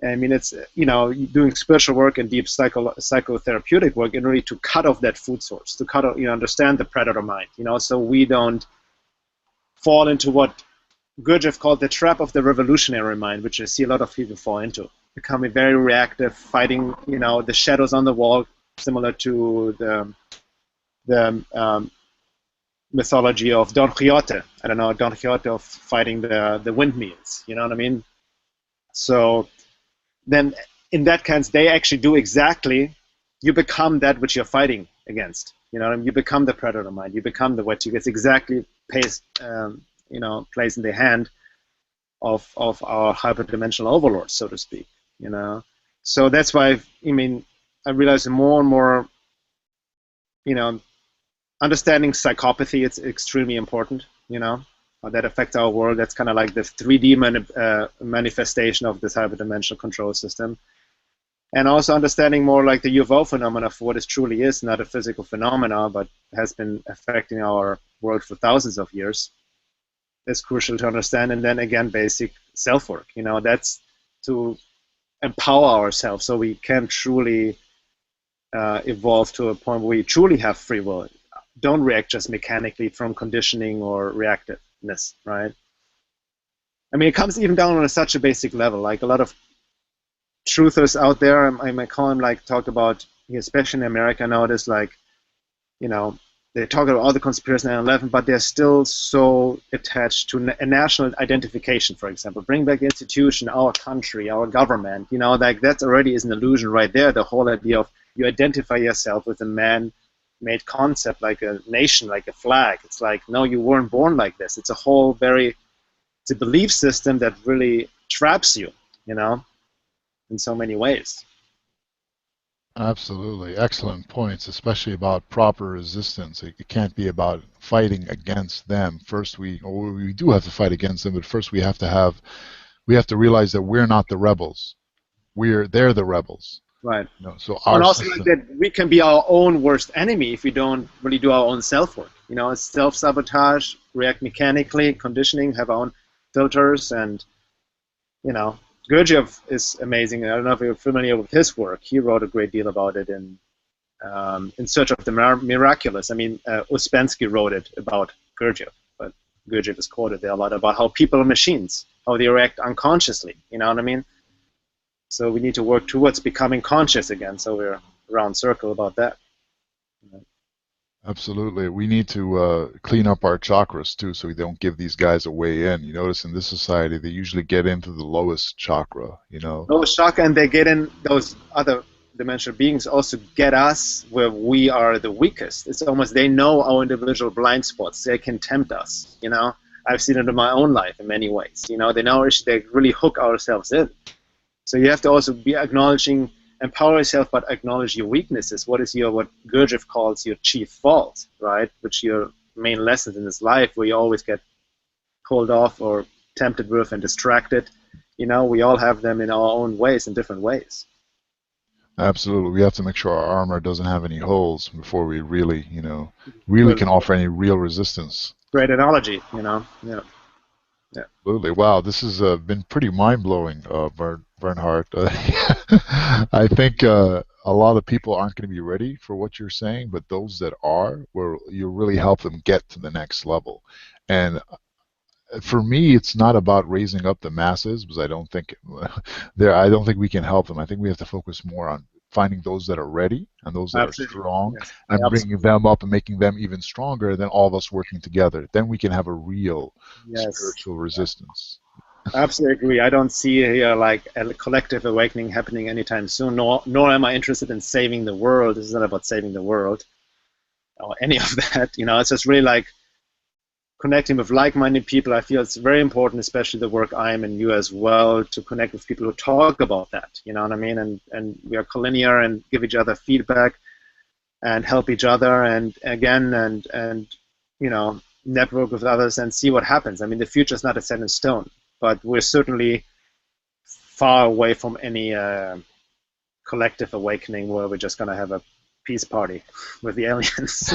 I mean, it's, doing spiritual work and deep psychotherapeutic work in order to cut off that food source, to cut off, understand the predator mind, so we don't fall into what Gurdjieff called the trap of the revolutionary mind, which I see a lot of people fall into, becoming very reactive, fighting, the shadows on the wall, similar to the mythology of Don Quixote. I don't know, Don Quixote of fighting the windmills, you know what I mean? So then in that case, they actually do exactly, you become that which you're fighting against. You know what I mean? You become the predator mind. You become the what you get exactly placed in the hand of our hyperdimensional overlords, so to speak. So that's why I realize more and more, understanding psychopathy, it's extremely important. How that affects our world. That's kind of like the 3D manifestation of this hyperdimensional control system. And also understanding more like the UFO phenomena for what it truly is, not a physical phenomena, but has been affecting our world for thousands of years. It's crucial to understand. And then again, basic self-work. That's to empower ourselves so we can truly evolve to a point where we truly have free will. Don't react just mechanically from conditioning or reactiveness, right? I mean, it comes even down on such a basic level. Like a lot of truthers out there, I might call them, like, talk about, especially in America nowadays, like, they talk about all the conspiracy 9/11, but they're still so attached to a national identification, for example. Bring back the institution, our country, our government, like that already is an illusion right there. The whole idea of you identify yourself with a man-made concept, like a nation, like a flag. It's like, no, you weren't born like this. It's a whole it's a belief system that really traps you, in so many ways. Absolutely. Excellent points, especially about proper resistance. It can't be about fighting against them. First, we do have to fight against them, but first we have to realize that we're not the rebels. They're the rebels. Right. So And our also like system. that we can be our own worst enemy if we don't really do our own self-work. It's self-sabotage, react mechanically, conditioning, have our own filters, and, Gurdjieff is amazing. I don't know if you're familiar with his work. He wrote a great deal about it in Search of the Miraculous. I mean, Uspensky wrote it about Gurdjieff, but Gurdjieff is quoted there a lot about how people are machines, how they react unconsciously. You know what I mean? So we need to work towards becoming conscious again. So we're round circle about that. Absolutely. We need to clean up our chakras too, so we don't give these guys a way in. You notice in this society, they usually get into the lowest chakra, you know. Those chakra, and they get in, those other dimensional beings also get us where we are the weakest. It's almost, they know our individual blind spots. They can tempt us, you know. I've seen it in my own life in many ways. You know, they really hook ourselves in. So you have to also be acknowledging, empower yourself, but acknowledge your weaknesses. What is what Gurdjieff calls your chief fault, right? Which your main lessons in this life, where you always get pulled off or tempted with and distracted. You know, we all have them in our own ways, in different ways. Absolutely. We have to make sure our armor doesn't have any holes before we really, you know, really can offer any real resistance. Great analogy, you know. Yeah. Yeah. Absolutely. Wow, this has been pretty mind-blowing, Bernhard. I think a lot of people aren't going to be ready for what you're saying, but those that are, will you really help them get to the next level. And for me, it's not about raising up the masses, because I don't think I don't think we can help them. I think we have to focus more on finding those that are ready and those that Absolutely. are strong, Yes. and Absolutely. bringing them up and making them even stronger, than all of us working together. Then we can have a real Yes. spiritual resistance. I absolutely agree. I don't see here like a collective awakening happening anytime soon, nor am I interested in saving the world. This is not about saving the world or any of that. You know, it's just really like connecting with like-minded people. I feel it's very important, especially the work I am in you as well, to connect with people who talk about that. You know what I mean? And we are collinear and give each other feedback and help each other, and again, and you know, network with others and see what happens. I mean, the future is not a set in stone, but we're certainly far away from any collective awakening where we're just going to have a peace party with the aliens.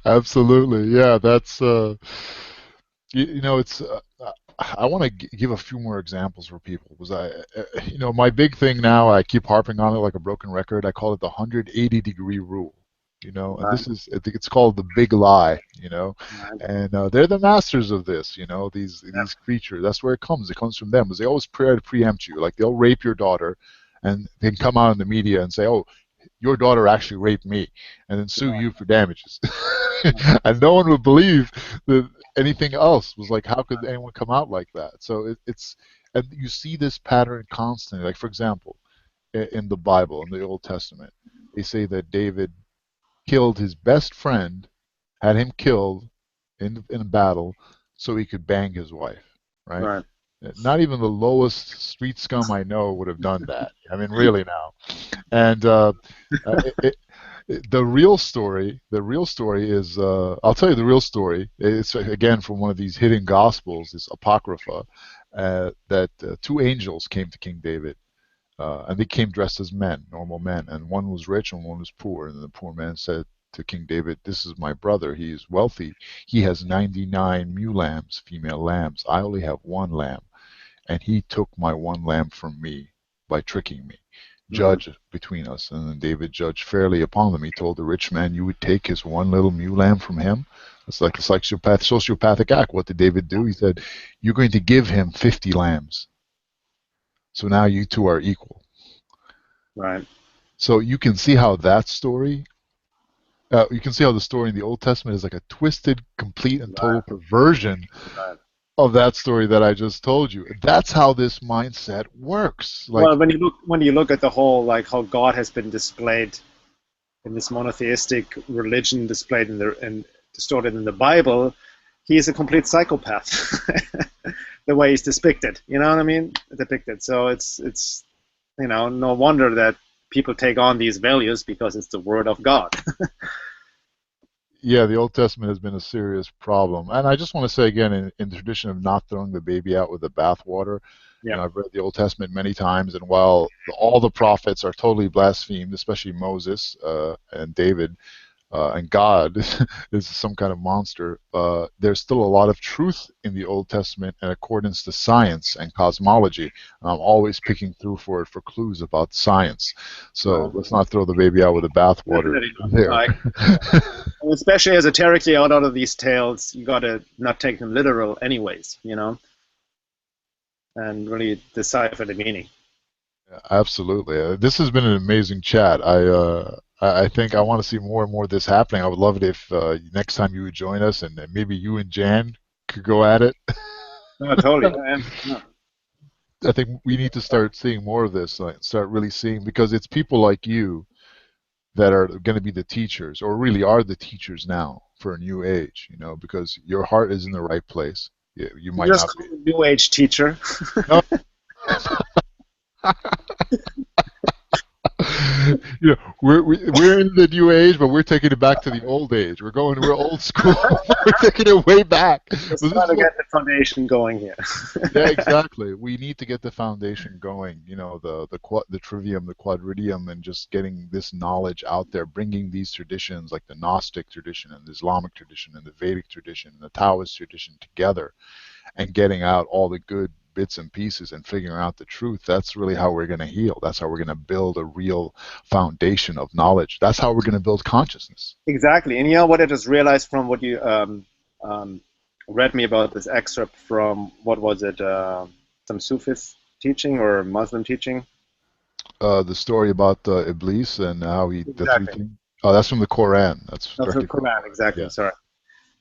Absolutely, yeah. That's you know, it's. I want to give a few more examples for people, because you know, my big thing now, I keep harping on it like a broken record. I call it the 180-degree rule. You know, and this is, I think it's called the big lie. You know, and they're the masters of this. You know, these creatures. That's where it comes. It comes from them, because they always try to preempt you. Like, they'll rape your daughter, and they can come out in the media and say, "Oh, your daughter actually raped me," and then sue you for damages. And no one would believe that anything else. Was like, how could anyone come out like that? So it's, and you see this pattern constantly. Like, for example, in the Bible, in the Old Testament, they say that David killed his best friend, had him killed in a battle, so he could bang his wife, right? Right. Not even the lowest street scum I know would have done that. I mean, really now. And the real story is, I'll tell you the real story. It's again from one of these hidden gospels, this apocrypha, that two angels came to King David, and they came dressed as men, normal men, and one was rich and one was poor. And the poor man said to King David, "This is my brother. He is wealthy. He has 99 ewe lambs, female lambs. I only have one lamb, and he took my one lamb from me by tricking me. Judge between us." And then David judged fairly upon them. He told the rich man, "You would take his one little ewe lamb from him?" It's like a sociopathic act. What did David do? He said, "You're going to give him 50 lambs. So now you two are equal." Right. So you can see how that story, you can see how the story in the Old Testament is like a twisted, complete, and total perversion of that story that I just told you. That's how this mindset works. Like, well, when you look at the whole, like, how God has been displayed in this monotheistic religion, displayed and distorted in the Bible, he is a complete psychopath. The way he's depicted, you know what I mean? Depicted. So it's you know, no wonder that people take on these values, because it's the word of God. yeah, the Old Testament has been a serious problem. And I just want to say again, in the tradition of not throwing the baby out with the bathwater, you know, I've read the Old Testament many times, and while all the prophets are totally blasphemed, especially Moses and David, and God is some kind of monster, there's still a lot of truth in the Old Testament in accordance to science and cosmology. And I'm always picking through for it for clues about science. So Well, let's not throw the baby out with the bathwater definitely not. there. Especially esoterically, out of these tales, you gotta not take them literal, anyways. And really decipher the meaning. Absolutely. This has been an amazing chat. I think I want to see more and more of this happening. I would love it if next time you would join us, and maybe you and Jan could go at it. No, totally. No. I think we need to start seeing more of this, like start really seeing, because it's people like you that are going to be the teachers, or really are the teachers now for a new age, because your heart is in the right place. You You might just not be. call a New Age teacher. No. We're in the new age, but we're taking it back to the old age. We're old school. We're taking it way back. Just But this trying is to get the foundation going here. yeah, exactly. We need to get the foundation going. The trivium, the quadrivium, and just getting this knowledge out there, bringing these traditions like the Gnostic tradition and the Islamic tradition and the Vedic tradition and the Taoist tradition together, and getting out all the good bits and pieces and figuring out the truth. That's really how we're going to heal. That's how we're going to build a real foundation of knowledge. That's how we're going to build consciousness. Exactly. And you know what I just realized from what you read me about this excerpt from, what was it, some Sufist teaching or Muslim teaching? The story about Iblis and how the three Exactly. things. Oh, that's from the Quran. That's Not from directly from. Quran, exactly. Yeah. Sorry.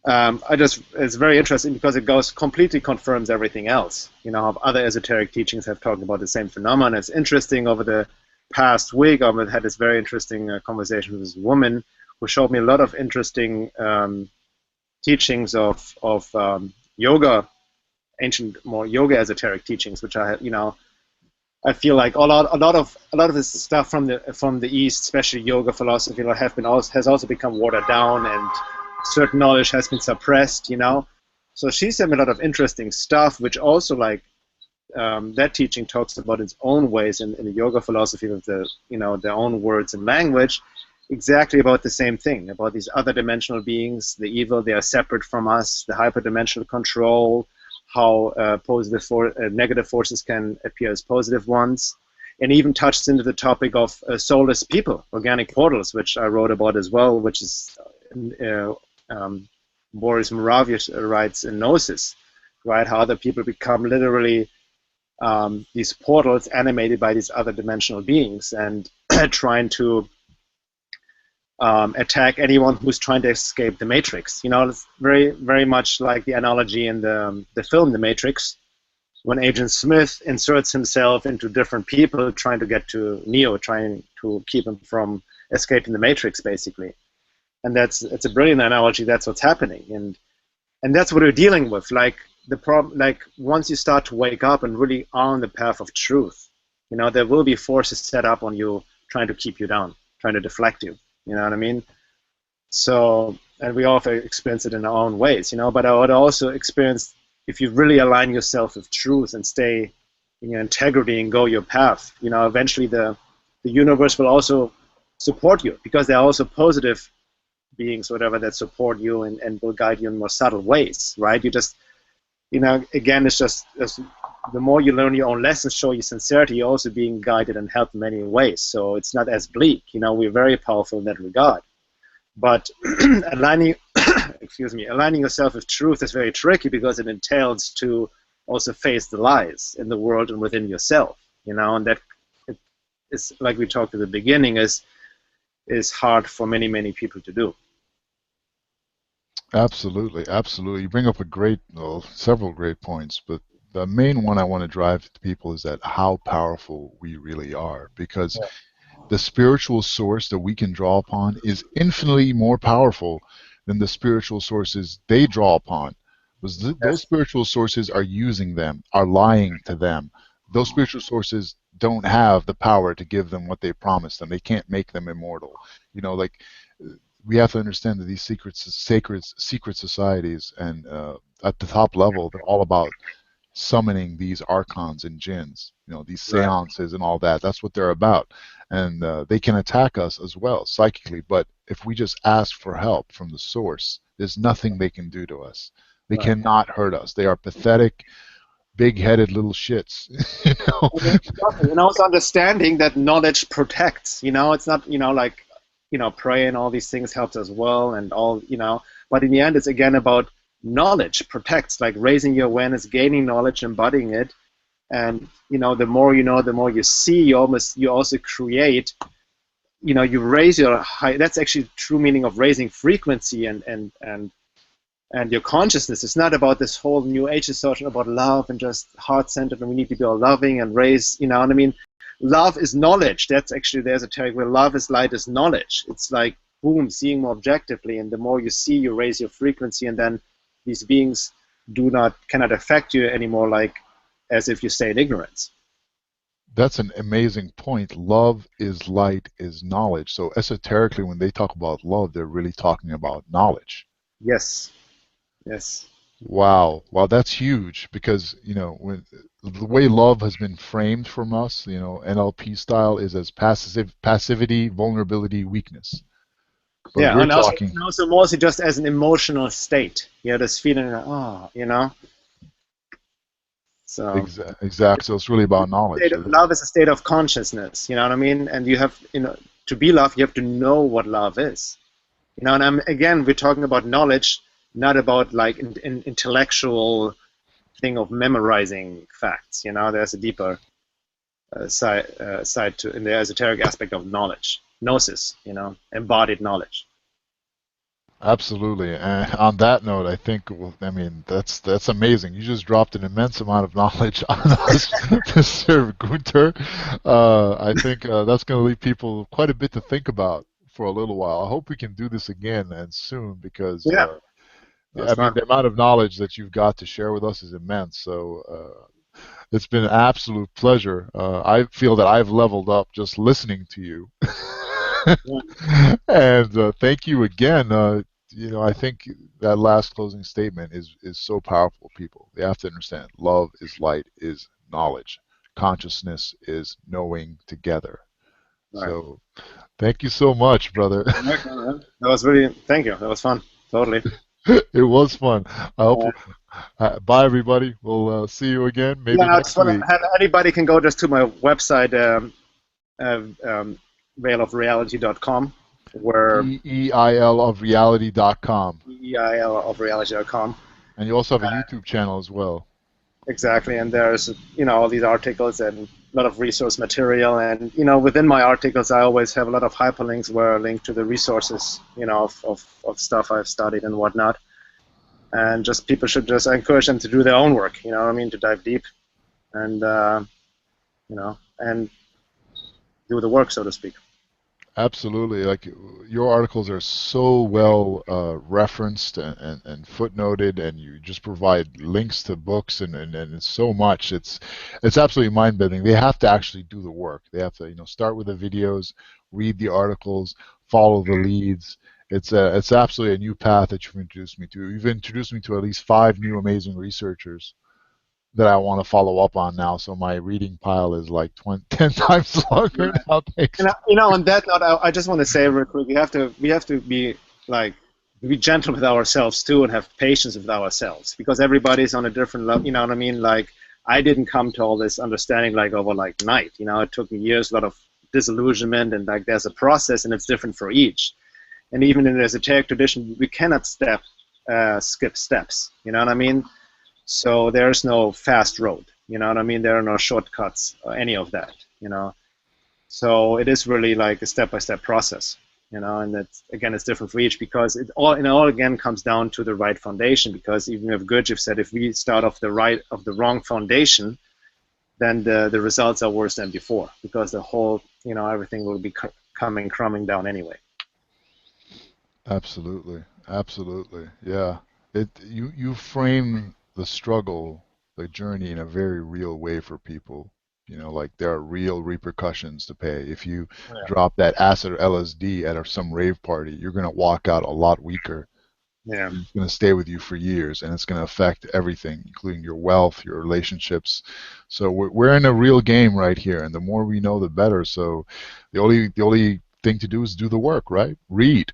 It's very interesting because it completely confirms everything else. How other esoteric teachings have talked about the same phenomenon. It's interesting. Over the past week, I had this very interesting conversation with this woman who showed me a lot of interesting teachings of yoga, ancient, more yoga esoteric teachings, which I feel like a lot of this stuff from the East, especially yoga philosophy, has also become watered down, and certain knowledge has been suppressed. So she sent me a lot of interesting stuff, which also, like, that teaching talks about its own ways in the yoga philosophy with their own words and language, exactly about the same thing, about these other dimensional beings, the evil, they are separate from us, the hyperdimensional control, how negative forces can appear as positive ones, and even touched into the topic of soulless people, organic portals, which I wrote about as well, which is Boris Moraviev writes in Gnosis, right? How other people become literally these portals animated by these other dimensional beings and trying to attack anyone who's trying to escape the Matrix. It's very, very much like the analogy in the film The Matrix, when Agent Smith inserts himself into different people trying to get to Neo, trying to keep him from escaping the Matrix, basically. And it's a brilliant analogy. That's what's happening, and that's what we're dealing with. Like the problem, like once you start to wake up and really are on the path of truth, there will be forces set up on you trying to keep you down, trying to deflect you. You know what I mean? So, and we all experience it in our own ways, But I would also experience, if you really align yourself with truth and stay in your integrity and go your path, eventually the universe will also support you, because there are also positive beings, whatever, that support you and will guide you in more subtle ways, right? You just, again, it's just the more you learn your own lessons, show your sincerity, you're also being guided and helped in many ways. So it's not as bleak. We're very powerful in that regard. But aligning, aligning yourself with truth is very tricky, because it entails to also face the lies in the world and within yourself. And that is, like we talked at the beginning, is hard for many, many people to do. Absolutely, absolutely. You bring up several great points, but the main one I want to drive to people is that how powerful we really are, because the spiritual source that we can draw upon is infinitely more powerful than the spiritual sources they draw upon. Because those Yes. spiritual sources are using them, are lying to them. Those spiritual sources don't have the power to give them what they promised them. They can't make them immortal. Like we have to understand that these secret societies, and at the top level, they're all about summoning these archons and jinns, these Right. seances and all that. That's what they're about. and they can attack us as well psychically. But if we just ask for help from the source, there's nothing they can do to us. They Right. cannot hurt us. They are pathetic, big-headed little shits. You know? And also understanding that knowledge protects. It's not like prayer and all these things helps as well, and all But in the end, it's again about knowledge protects, like raising your awareness, gaining knowledge, embodying it, and the more you know, the more you see. You also create. You raise your high. That's actually the true meaning of raising frequency and your consciousness. It's not about this whole new age discussion about love and just heart-centered and we need to be all loving and raise, what I mean? Love is knowledge. That's actually the esoteric where love is light is knowledge. It's like, boom, seeing more objectively, and the more you see, you raise your frequency, and then these beings cannot affect you anymore, like as if you stay in ignorance. That's an amazing point. Love is light is knowledge. So esoterically, when they talk about love, they're really talking about knowledge. Yes. Yes. Wow. Wow, that's huge because, when the way love has been framed from us, NLP style is as passivity, vulnerability, weakness. But Yeah, we're and also, talking mostly just as an emotional state. This feeling, So exact. So it's really about knowledge. love is a state of consciousness. You know what I mean? And you have, to be loved, you have to know what love is. And again, we're talking about knowledge, not about like an intellectual thing of memorizing facts. There's a deeper side to in the esoteric aspect of knowledge, gnosis. Embodied knowledge. Absolutely. And on that note, I think, well, I mean, that's amazing. You just dropped an immense amount of knowledge on us, Mr. Guenther. I think that's going to leave people quite a bit to think about for a little while. I hope we can do this again and soon because, Yeah, that's I mean, fun. the amount of knowledge that you've got to share with us is immense. So it's been an absolute pleasure. I feel that I've leveled up just listening to you. And thank you again. I think that last closing statement is so powerful, people. They have to understand love is light, is knowledge. Consciousness is knowing together. All right. So thank you so much, brother. That was really, thank you. That was fun. Totally. It was fun. I hope. Bye, everybody. We'll see you again maybe Yeah, I just next want week. to have anybody can go just to my website, veilofreality.com, where EEILofreality.com. EIL-of-reality.com. And you also have a YouTube channel as well. Exactly, and there's all these articles and a lot of resource material, and within my articles I always have a lot of hyperlinks where I link to the resources of stuff I've studied and whatnot, and just people should just I encourage them to do their own work, to dive deep, and and do the work, so to speak. Absolutely. Like your articles are so well referenced and footnoted, and you just provide links to books and it's so much. It's absolutely mind-bending. They have to actually do the work. They have to start with the videos, read the articles, follow the leads. It's absolutely a new path that you've introduced me to. You've introduced me to at least 5 new amazing researchers that I want to follow up on now. So my reading pile is like 10 times longer now. Thanks. And on that note, I just want to say real quick, we have to be like be gentle with ourselves too, and have patience with ourselves, because everybody's on a different level. You know what I mean? Like I didn't come to all this understanding like over like night. It took me years, a lot of disillusionment, and like there's a process, and it's different for each. And even in the esoteric tradition, we cannot skip steps. You know what I mean? So there's no fast road, you know what I mean? There are no shortcuts or any of that, So it is really like a step-by-step process, and that's, again, it's different for each, because it all again comes down to the right foundation, because even with Gurdjieff said if we start off the wrong foundation, then the results are worse than before, because the whole, everything will be crumbling down anyway. Absolutely. Absolutely. Yeah. You frame the struggle, the journey in a very real way for people. Like there are real repercussions to pay. If you drop that acid or LSD at some rave party, you're going to walk out a lot weaker Yeah. It's going to stay with you for years, and it's going to affect everything, including your wealth, your relationships. So we're in a real game right here, and the more we know, the better. So the only thing to do is do the work, right? Read,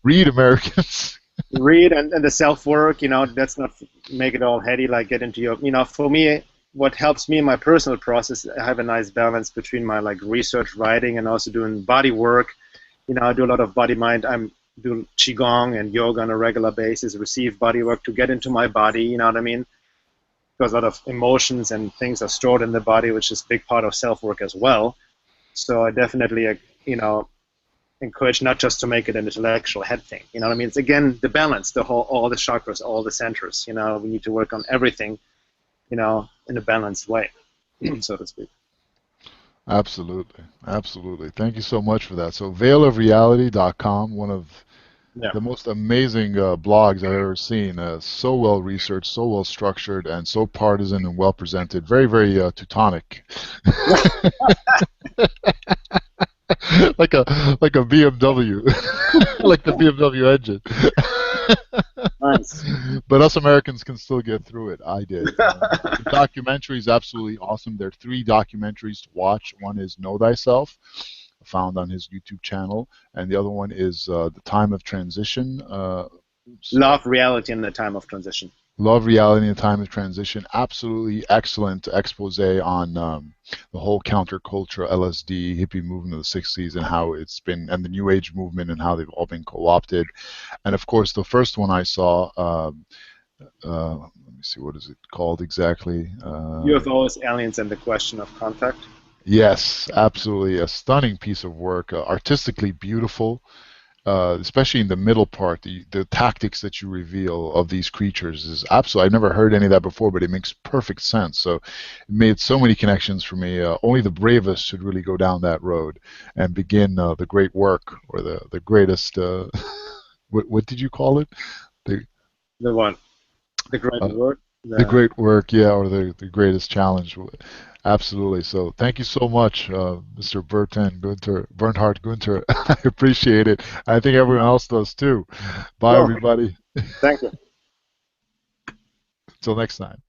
read, Americans. Read and the self work, let's not make it all heady, like get into your, for me, what helps me in my personal process, I have a nice balance between my like research writing and also doing body work. I do a lot of body mind. I'm do qigong and yoga on a regular basis, receive body work to get into my body, you know what I mean? Because a lot of emotions and things are stored in the body, which is a big part of self work as well. So I definitely, encourage not just to make it an intellectual head thing. You know what I mean? It's again the balance, all the chakras, all the centers. We need to work on everything, in a balanced way, so to speak. Absolutely, absolutely. Thank you so much for that. So veilofreality.com, one of Yeah. the most amazing blogs I've ever seen. So well researched, so well structured, and so partisan and well presented. Very, very Teutonic. like a BMW, like the BMW engine. Nice. But us Americans can still get through it. I did. The documentary is absolutely awesome. There are three documentaries to watch. One is Know Thyself, found on his YouTube channel, and the other one is The Time of Transition. Love reality in the time of transition. Love Reality in the Time of Transition. Absolutely excellent expose on the whole counterculture, LSD, hippie movement of the 60s and how it's been, and the New Age movement and how they've all been co-opted. And of course, the first one I saw, let me see, what is it called exactly? UFOs, aliens, and the question of contact. Yes, absolutely. A stunning piece of work, artistically beautiful. Especially in the middle part, the tactics that you reveal of these creatures is absolutely. I've never heard any of that before, but it makes perfect sense. So it made so many connections for me. Only the bravest should really go down that road and begin the great work or the greatest. What did you call it? The The one, the great uh, word. the The great work, yeah, or the greatest challenge. Absolutely. So thank you so much, Mr. Bernhard Guenther. I appreciate it. I think everyone else does too. Bye, oh, everybody. thank you. Until next time.